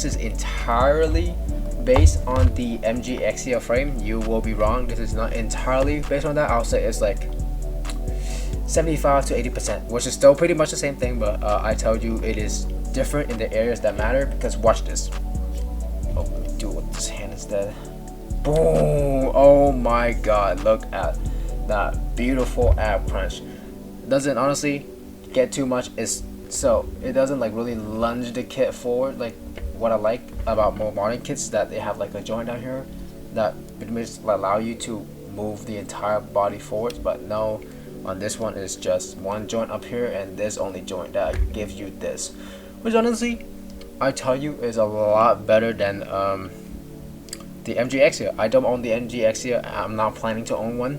is entirely based on the MG Astraea frame, you will be wrong. This is not entirely based on that. I'll say it's like 75 to 80%, which is still pretty much the same thing, but I told you it is different in the areas that matter, because watch this. Oh, let me do it with this hand instead. Boom! Oh my god, look at that beautiful ab crunch. It doesn't honestly get too much, so it doesn't like really lunge the kit forward. Like what I like about more modern kits, that they have like a joint down here that pretty much allow you to move the entire body forwards, but no, on this one is just one joint up here, and this only joint that gives you this, which honestly I tell you is a lot better than the MG Astraea. I don't own the MG Astraea. I'm not planning to own one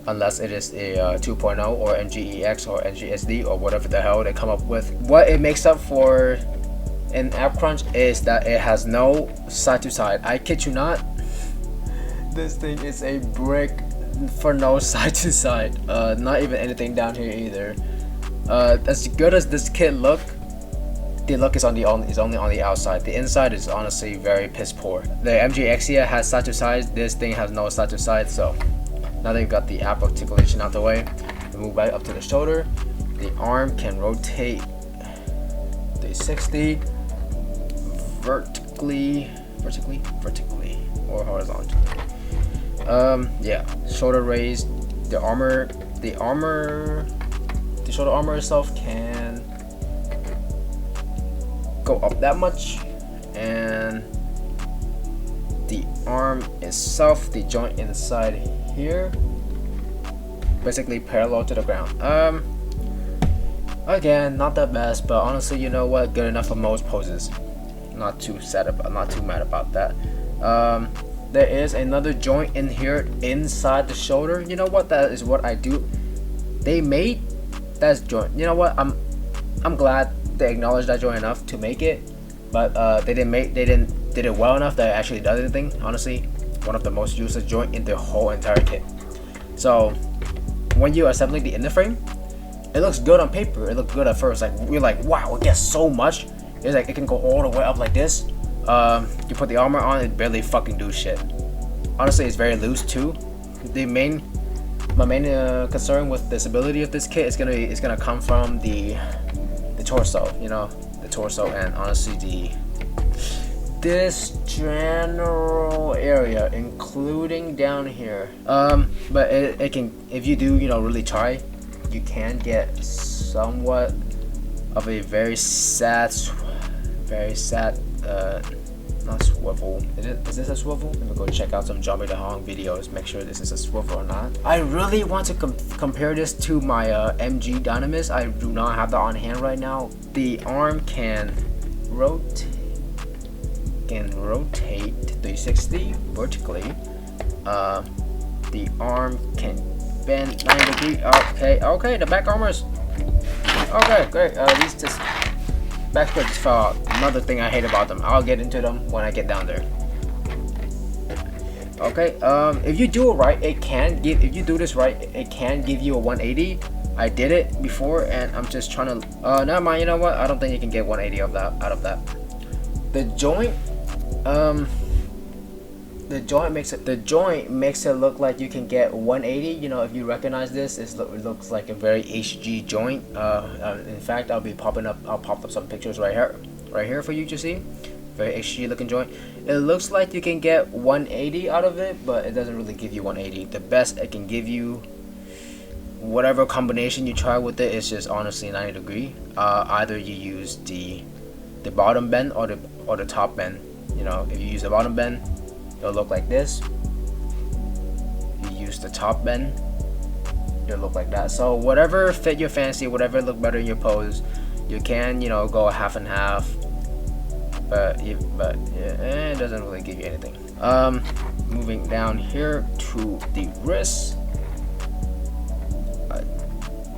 unless it is a 2.0 or MGEX or NGSD or whatever the hell they come up with. What it makes up for in ab crunch is that it has no side to side. I kid you not, this thing is a brick for no side to side. Not even anything down here either. As good as this kit look, the look is only on the outside. The inside is honestly very piss poor. The MG Astraea has side to side. This thing has no side to side. So now that you've got the ab articulation out the way, we move back up to the shoulder. The arm can rotate 360 vertically or horizontally. Yeah, shoulder raised. The shoulder armor itself can go up that much, and the arm itself, the joint inside here, basically parallel to the ground. Again, not the best, but honestly, you know what, good enough for most poses. Not too mad about that. There is another joint in here inside the shoulder. You know what, that is what I do. They made that joint. You know what, I'm glad they acknowledged that joint enough to make it, but they didn't did it well enough that it actually does anything. Honestly, one of the most useless joint in the whole entire kit. So when you are assembling the inner frame, it looks good on paper. It looked good at first. Like we're like, wow, it gets so much. It's like it can go all the way up like this. You put the armor on, it barely fucking do shit. Honestly, it's very loose too. My main concern with this ability of this kit is gonna come from the torso. You know, the torso, and honestly this general area, including down here. But it can, if you do, you know, really try, you can get somewhat of a very sad not swivel. Is this a swivel? Let me go check out some Jobber the Hong videos, make sure this is a swivel or not. I really want to compare this to my MG Dynamis. I do not have that on hand right now. The arm can rotate 360 vertically. The arm can bend 90 degrees. Okay, the back armors. Okay, great. These just back grips fell out. Another thing I hate about them. I'll get into them when I get down there. Okay, if you do it right, it can give. If you do this right, it can give you a 180. I did it before, and I'm just trying to. Never mind. You know what? I don't think you can get 180 out of that. The joint, the joint makes it look like you can get 180. You know, if you recognize this, it looks like a very HG joint. In fact, I'll pop up some pictures right here for you to see. Very HG looking joint. It looks like you can get 180 out of it, but it doesn't really give you 180. The best it can give you, whatever combination you try with it, is just honestly 90 degree. Either you use the bottom bend or the top bend. You know, if you use the bottom bend, it'll look like this. You use the top bend, it'll look like that. So whatever fit your fancy, whatever look better in your pose, you can, you know, go half and half. But yeah, it doesn't really give you anything. Moving down here to the wrist,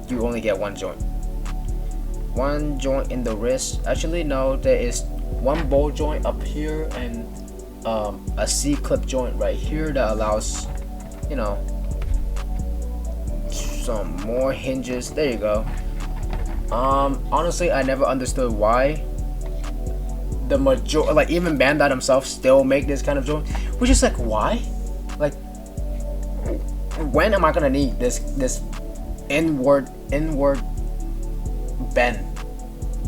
you only get one joint. One joint in the wrist. Actually, no, there is one ball joint up here and a C-clip joint right here that allows, you know, some more hinges. There you go. Honestly, I never understood why the majority, like even Bandai themselves, still make this kind of joint. Which is like, why? Like, when am I gonna need this inward bend?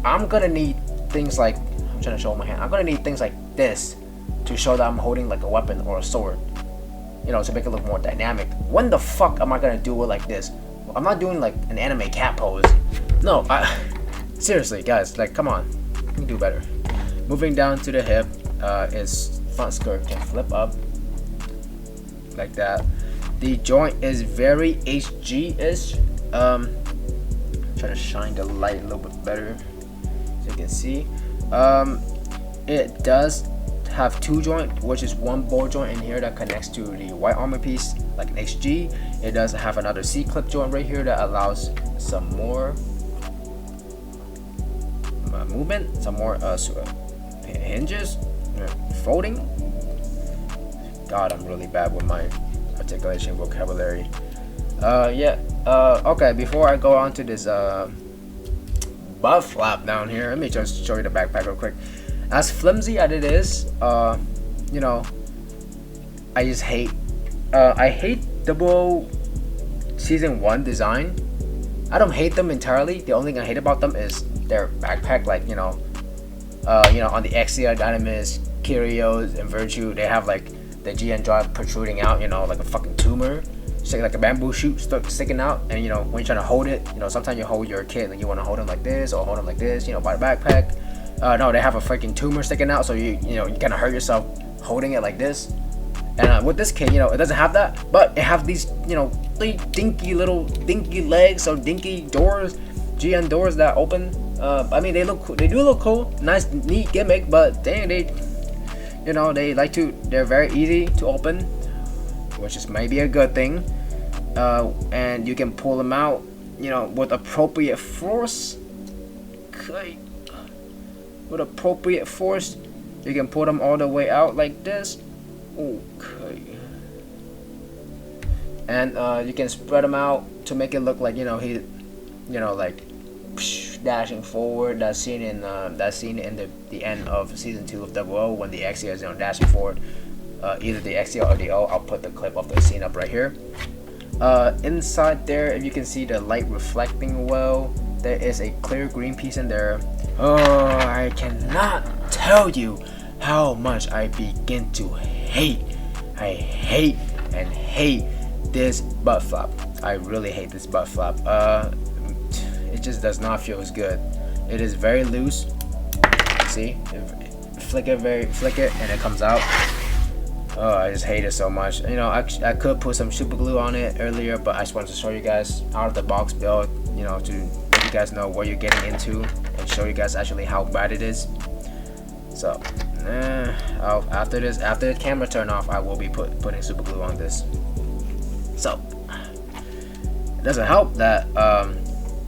I'm gonna need things like, I'm trying to show my hand. I'm gonna need things like this to show that I'm holding like a weapon or a sword, you know, to make it look more dynamic. When the fuck am I gonna do it like this? I'm not doing like an anime cat pose. No, seriously, guys, like, come on, you can do better. Moving down to the hip, its front skirt can flip up like that. The joint is very HG-ish. Try to shine the light a little bit better so you can see. It does have two joint, which is one ball joint in here that connects to the white armor piece like an HG. It does have another C-clip joint right here that allows some more movement, some more hinges, folding. God, I'm really bad with my articulation vocabulary. Okay, before I go on to this butt flap down here, let me just show you the backpack real quick. As flimsy as it is, you know, I just hate I hate Double Season 1 design. I don't hate them entirely. The only thing I hate about them is their backpack. Like, you know, on the Astraea, Dynamis, Kyrios, and Virtue, they have like the GN drive protruding out, you know, like a fucking tumor, like a bamboo shoot sticking out. And you know, when you're trying to hold it, you know, sometimes you hold your kid and you want to hold him like this or hold him like this, you know, by the backpack. No, they have a freaking tumor sticking out, so you kind of hurt yourself holding it like this. And with this kit, you know, it doesn't have that, but it have these, you know, dinky legs or dinky doors, GN doors that open. I mean, they look cool. They do look cool, nice, neat gimmick, but dang, they're very easy to open, which is maybe a good thing. And you can pull them out, you know, with appropriate force. Okay. With appropriate force, you can pull them all the way out like this. Okay. And you can spread them out to make it look like, you know, you know, like dashing forward. That's seen in the end of season 2 of Double O when the Astraea is, you know, dashing forward. Either the Astraea or the O. I'll put the clip of the scene up right here. Inside there, if you can see the light reflecting well, there is a clear green piece in there. Oh, I cannot tell you how much I begin to hate. I hate and hate this butt flap. I really hate this butt flap. It just does not feel as good. It is very loose. See, flick it and it comes out. Oh, I just hate it so much. You know, I could put some super glue on it earlier, but I just wanted to show you guys out of the box build, you know, to let you guys know what you're getting into and show you guys actually how bad it is. So after the camera turn off, I will be putting super glue on this. So it doesn't help that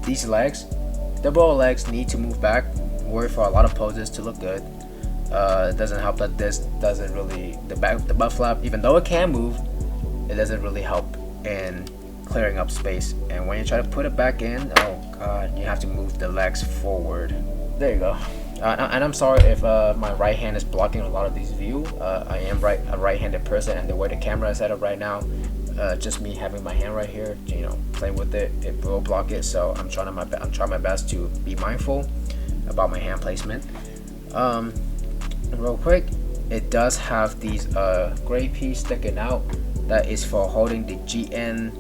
these legs, the ball legs, need to move back, work for a lot of poses to look good. It doesn't help that this doesn't really, the butt flap, even though it can move, it doesn't really help in clearing up space. And when you try to put it back in, oh god, you have to move the legs forward. There you go. And I'm sorry if my right hand is blocking a lot of these view. I am a right-handed person, and the way the camera is set up right now, just me having my hand right here, you know, playing with it, it will block it. So I'm trying my best to be mindful about my hand placement. Real quick, it does have these gray piece sticking out. That is for holding the GN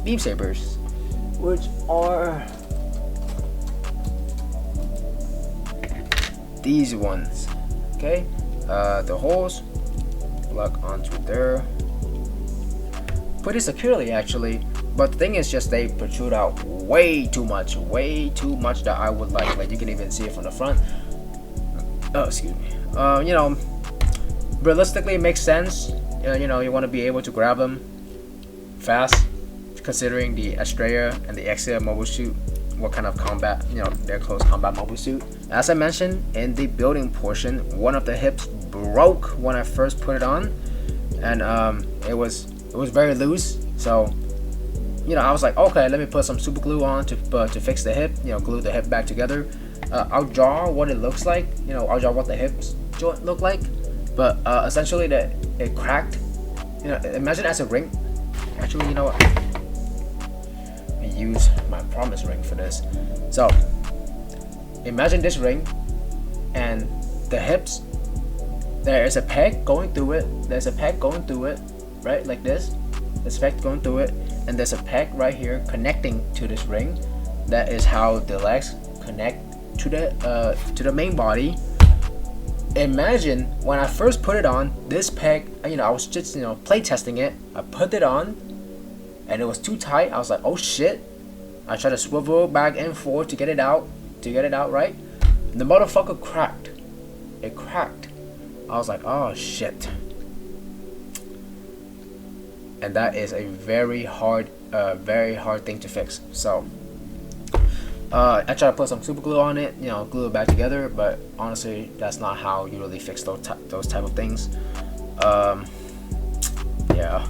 beam sabers, which are these ones. Okay, the holes plug onto there pretty securely actually, but the thing is just they protrude out way too much that I would like you can even see it from the front. Oh, excuse me. You know, realistically it makes sense. You know, you want to be able to grab them fast, considering the Astraea and the Astraea mobile suit, what kind of combat, you know, their close combat mobile suit. As I mentioned in the building portion, one of the hips broke when I first put it on, and it was very loose. So, you know, I was like, okay, let me put some super glue on to fix the hip, you know, glue the hip back together. I'll draw what it looks like, you know, I'll draw what the hips joint look like, but essentially it cracked. You know, imagine as a ring. Actually, you know what, let me use my promise ring for this. So imagine this ring and the hips, there is a peg going through it, right, like this. There's a peg going through it, and there's a peg right here connecting to this ring. That is how the legs connect to the main body. Imagine when I first put it on, this peg, you know, I was just, you know, play testing it. I put it on and it was too tight. I was like, oh shit. I tried to swivel back and forth to get it out, right? And the motherfucker cracked. It cracked. I was like, oh shit. And that is a very hard thing to fix. So I tried to put some super glue on it, you know, glue it back together, but honestly, that's not how you really fix those type of things. Yeah.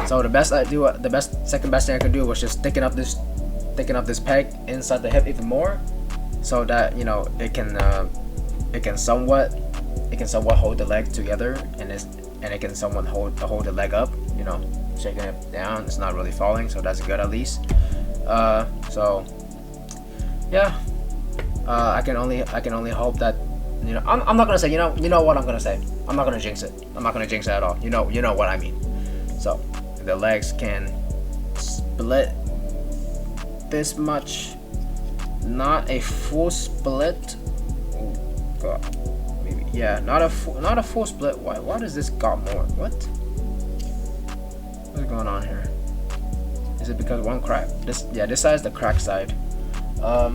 So the second best thing I could do was just thicken up this peg inside the hip even more, so that, you know, it can somewhat hold the leg together, and it can somewhat hold the leg up. You know, shaking it down, it's not really falling, so that's good at least. So yeah, I can only hope that, you know, I'm not gonna say, you know what I'm gonna say. I'm not gonna jinx it. I'm not gonna jinx it at all. You know what I mean. So the legs can split this much, not a full split. Oh god, maybe, yeah, not a full split. Why does this got more? What's going on here? Is it because one crack? This side is the crack side. Well,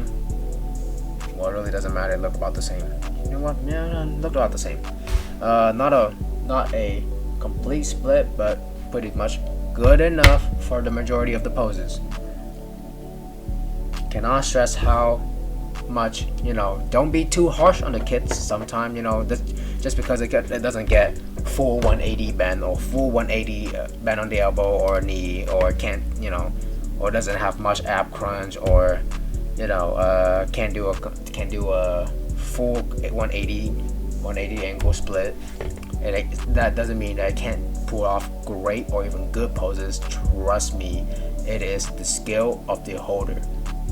it really doesn't matter. It look about the same. You know what? Yeah, look about the same. Not a complete split, but pretty much good enough for the majority of the poses. Cannot stress how much, you know, don't be too harsh on the kits. Sometimes, you know, just because it doesn't get full 180 bend or full 180 bend on the elbow or knee, or can't, you know, or doesn't have much ab crunch, or Can't do a full 180 ankle split. And that doesn't mean that I can't pull off great or even good poses. Trust me, it is the skill of the holder.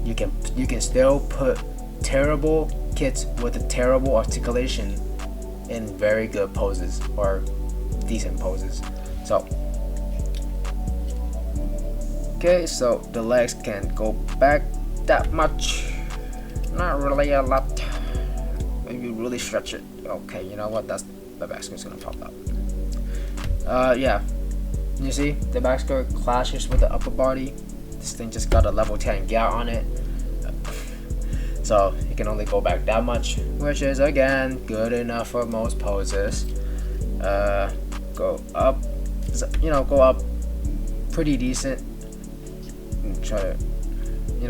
You can still put terrible kits with a terrible articulation in very good poses or decent poses. So okay, so the legs can go back that much, not really a lot. Maybe really stretch it. Okay, you know what, that's the back skirt is gonna pop out. Yeah, you see the back skirt clashes with the upper body. This thing just got a level 10 gout on it, so it can only go back that much, which is again good enough for most poses. Go up, go up pretty decent. And try to,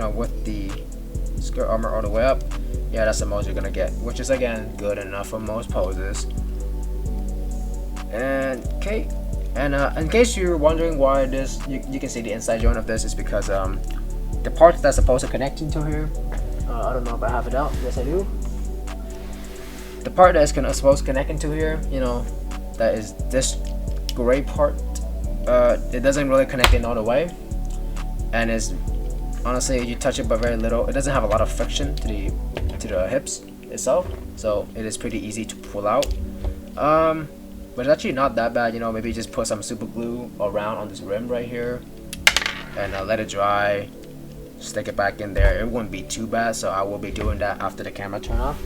with the skirt armor all the way up. Yeah, that's the most you're gonna get, which is again good enough for most poses. And okay, and in case you're wondering why this, you can see the inside joint of this is because the part that's supposed to connect into here, I don't know if I have it out. Yes, I do. The part that's supposed to connect into here, that is this gray part. It doesn't really connect in all the way, and is honestly, you touch it but very little. It doesn't have a lot of friction to the hips itself, so it is pretty easy to pull out. But it's actually not that bad. Maybe just put some super glue around on this rim right here and let it dry. Stick it back in there. It wouldn't be too bad, so I will be doing that after the camera turn off.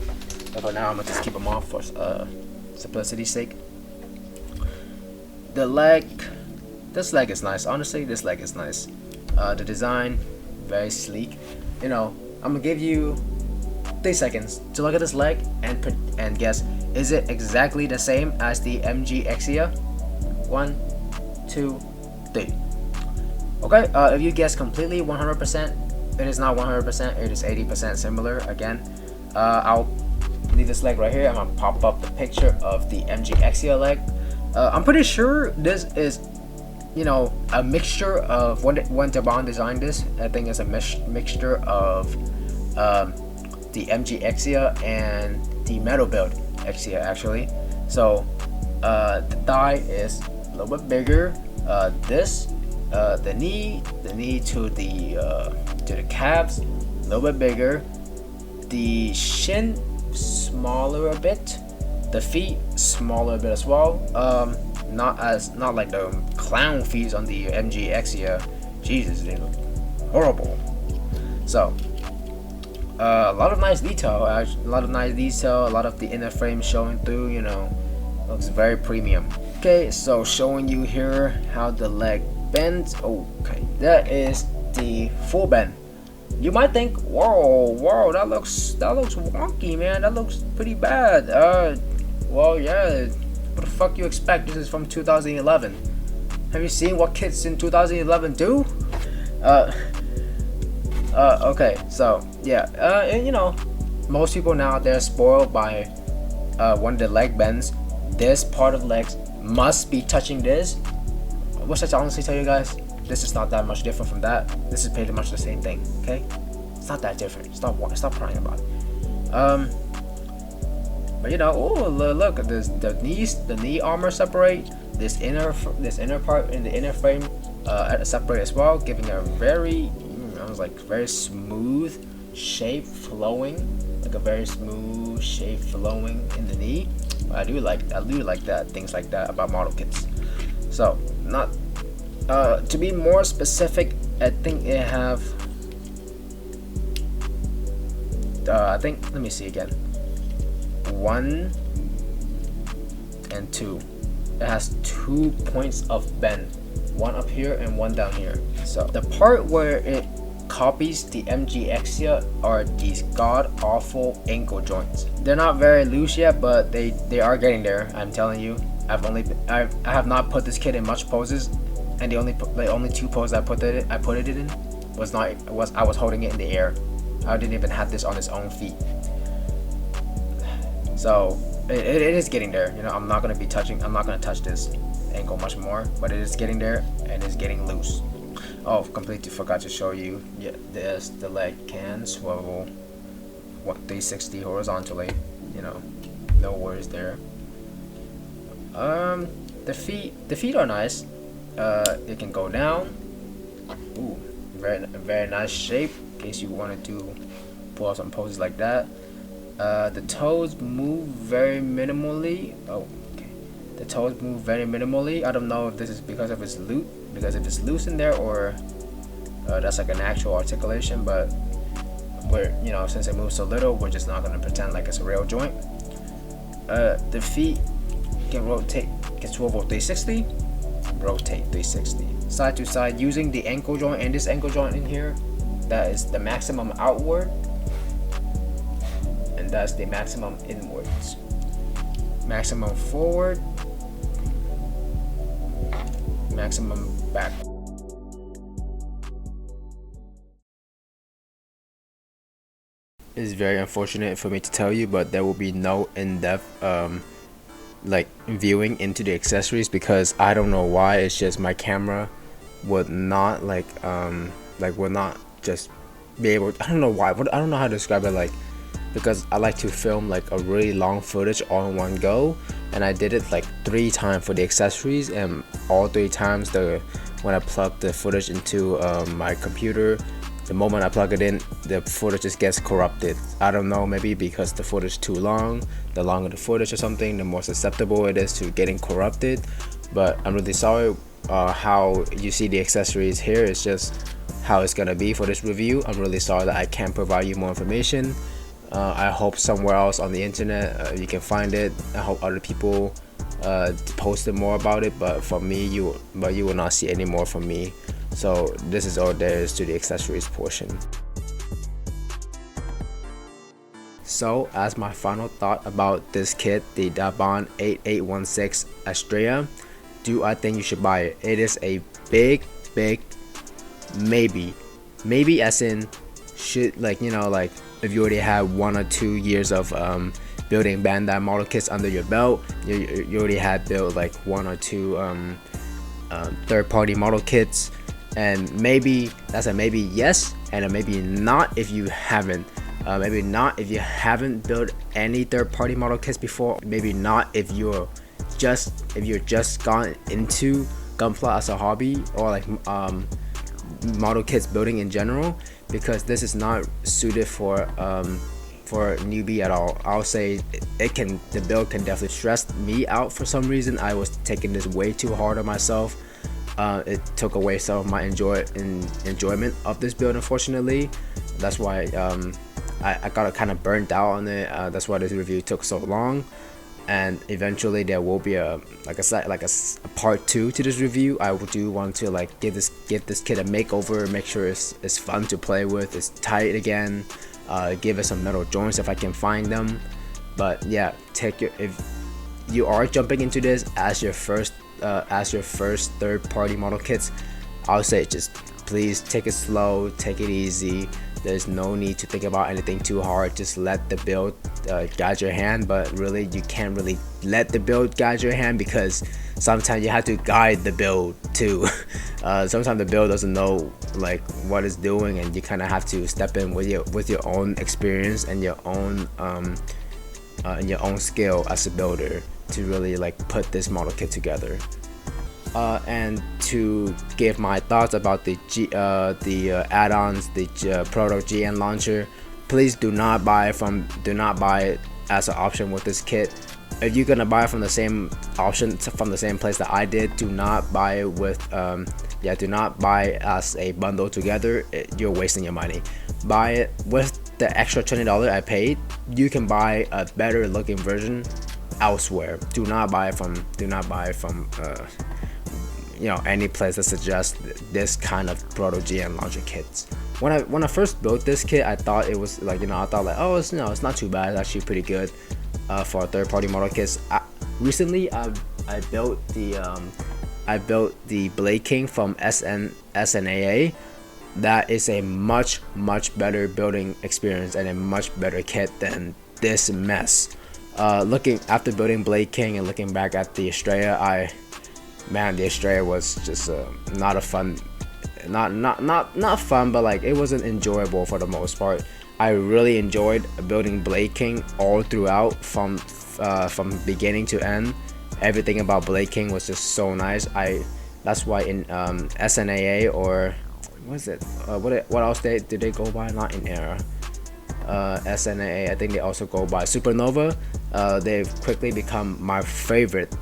But for now, I'm gonna just keep them off for simplicity's sake. The leg, this leg is nice. Honestly, this leg is nice. The design, very sleek. I'm gonna give you 3 seconds to look at this leg and guess, is it exactly the same as the MG Exia? 1, 2, 3. Okay, if you guess completely 100%, it is not 100%, it is 80% similar. Again, I'll leave this leg right here. I'm gonna pop up the picture of the MG Exia leg. I'm pretty sure this is, a mixture of, when Daban designed this, I think it's a mixture of the MG Exia and the metal build Exia actually. So the thigh is a little bit bigger. The knee to the calves a little bit bigger. The shin smaller a bit. The feet smaller a bit as well. Not like the clown feet on the MG Exia. Jesus, they look horrible. So a lot of nice detail. A lot of the inner frame showing through. Looks very premium. Okay, so showing you here how the leg bends. Okay, that is the full bend. You might think, whoa, that looks wonky, man. That looks pretty bad. Well, yeah. What the fuck you expect? This is from 2011. Have you seen what kids in 2011 do? Okay, so yeah, and most people now, they're spoiled by when the leg bends, this part of the legs must be touching this. What should I honestly tell you guys? This is not that much different from that. This is pretty much the same thing. Okay, it's not that different. Stop crying about it. But look at this. The knee armor separate. This inner part in the inner frame separate as well, giving a very, very smooth shape flowing, like a very smooth shape flowing in the knee. I do like that, things like that about model kits. So not to be more specific, I think it have let me see again. 1 and 2. It has 2 points of bend, one up here and one down here. So the part where it copies the MG Exia are these god awful ankle joints. They're not very loose yet, but they are getting there. I'm telling you. I have not put this kit in much poses, and the only 2 poses I put it in I was holding it in the air. I didn't even have this on its own feet. So it is getting there. I'm not gonna touch this ankle much more, but it is getting there and it's getting loose. Oh, completely forgot to show you. Yeah, there's the leg can swivel 360 horizontally. You know, no worries there. The feet are nice. It can go down. Ooh, very nice shape. In case you wanted to pull off some poses like that. The toes move very minimally. Oh, okay. The toes move very minimally. I don't know if this is because of its loose in there, or that's like an actual articulation. But we're, since it moves so little, we're just not gonna pretend like it's a real joint. The feet can swivel 360, rotate 360, side to side using the ankle joint and this ankle joint in here. That is the maximum outward, and that's the maximum inwards. Maximum forward, maximum back. It's very unfortunate for me to tell you, but there will be no in-depth like viewing into the accessories, because I don't know why. It's just my camera would not would not just be able. I don't know why. I don't know how to describe it. Like, because I like to film like a really long footage all in one go, and I did it like 3 times for the accessories, and all 3 times when I plug the footage into my computer, the moment I plug it in, the footage just gets corrupted. I don't know, maybe because the footage is too long. The longer the footage or something, the more susceptible it is to getting corrupted. But I'm really sorry. How you see the accessories here is just how it's gonna be for this review. I'm really sorry that I can't provide you more information. I hope somewhere else on the internet you can find it. I hope other people posted more about it, but for me, you will not see any more from me. So this is all there is to the accessories portion. So as my final thought about this kit, the Daban 8816 Astraea, do I think you should buy it? It is a big maybe, as in should, like, if you already have 1 or 2 years of building Bandai model kits under your belt, you already had built like 1 or 2 third-party model kits, and maybe that's a maybe yes, and a maybe not if you haven't. Maybe not if you haven't built any third-party model kits before. Maybe not if you're just gone into Gunpla as a hobby, or like model kits building in general, because this is not suited for newbie at all. I'll say the build can definitely stress me out for some reason. I was taking this way too hard on myself. It took away some of my enjoyment of this build, unfortunately. That's why I got kind of burnt out on it. That's why this review took so long, and eventually there will be a part 2 to this review. I do want to like give this kit a makeover, make sure it's fun to play with, it's tight again, give it some metal joints if I can find them. But yeah, if you are jumping into this as your first third-party model kits, I'll say just please take it slow, take it easy. There's no need to think about anything too hard. Just let the build guide your hand. But really, you can't really let the build guide your hand, because sometimes you have to guide the build too. Sometimes the build doesn't know like what it's doing, and you kind of have to step in with your own experience and your own skill as a builder to really like put this model kit together. And to give my thoughts about the add-ons, the Proto GN launcher, please do not buy it as an option with this kit. If you're gonna buy it from the same option, from the same place that I did, do not buy it with do not buy it as a bundle together. You're wasting your money. Buy it with the extra $20 I paid. You can buy a better looking version elsewhere. Do not buy it from any place that suggests this kind of Proto GN launcher kits. When I first built this kit, I thought it was like, oh, it's not too bad. It's actually pretty good for third-party model kits. Recently, I built the Blade King from SNAA. That is a much better building experience and a much better kit than this mess. After building Blade King and looking back at the Astraea, the Astraea was just not a fun not fun, but like it wasn't enjoyable for the most part. I really enjoyed building Blade King all throughout from beginning to end. Everything about Blade King was just so nice. That's why in SNAA, or what is it? What else did they go by? Not in Era. SNAA, I think they also go by Supernova. They've quickly become my favorite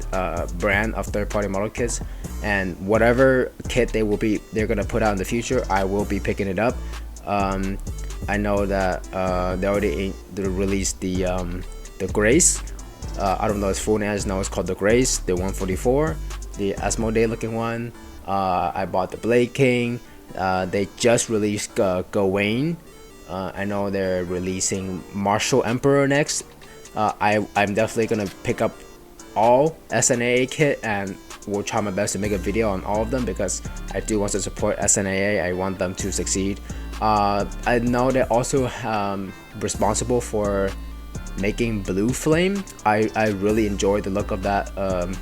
brand of third-party model kits, and whatever kit they're gonna put out in the future, I will be picking it up. I know that they already released the Grace. I don't know its full name. I just know it's called the Grace, the 144, the Asmodee looking one. I bought the Blade King. They just released Gawain. I know they're releasing Martial Emperor next. I'm definitely gonna pick up all SNAA kit, and will try my best to make a video on all of them, because I do want to support SNAA. I want them to succeed. I know they're also responsible for making Blue Flame. I really enjoy the look of that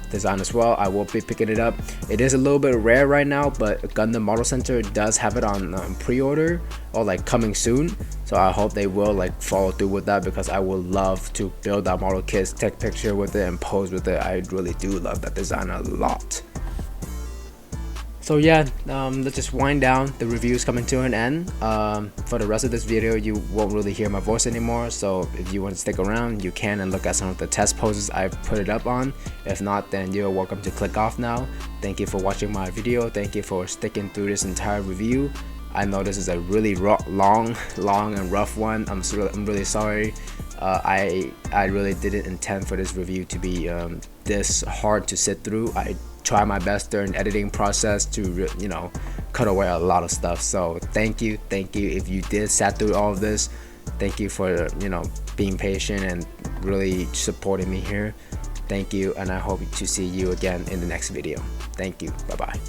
design as well. I will be picking it up. It is a little bit rare right now, but Gundam Model Center does have it on pre-order, or like coming soon. So I hope they will like follow through with that, because I would love to build out model kits, take picture with it, and pose with it. I really do love that design a lot. So yeah, let's just wind down. The review is coming to an end. For the rest of this video, you won't really hear my voice anymore, so if you want to stick around, you can, and look at some of the test poses I've put it up on. If not, then you're welcome to click off now. Thank you for watching my video. Thank you for sticking through this entire review. I know this is a really long and rough one. I'm really sorry. I really didn't intend for this review to be this hard to sit through. I try my best during the editing process to cut away a lot of stuff. So thank you if you did sat through all of this. Thank you for being patient and really supporting me here. Thank you, and I hope to see you again in the next video. Thank you. Bye bye.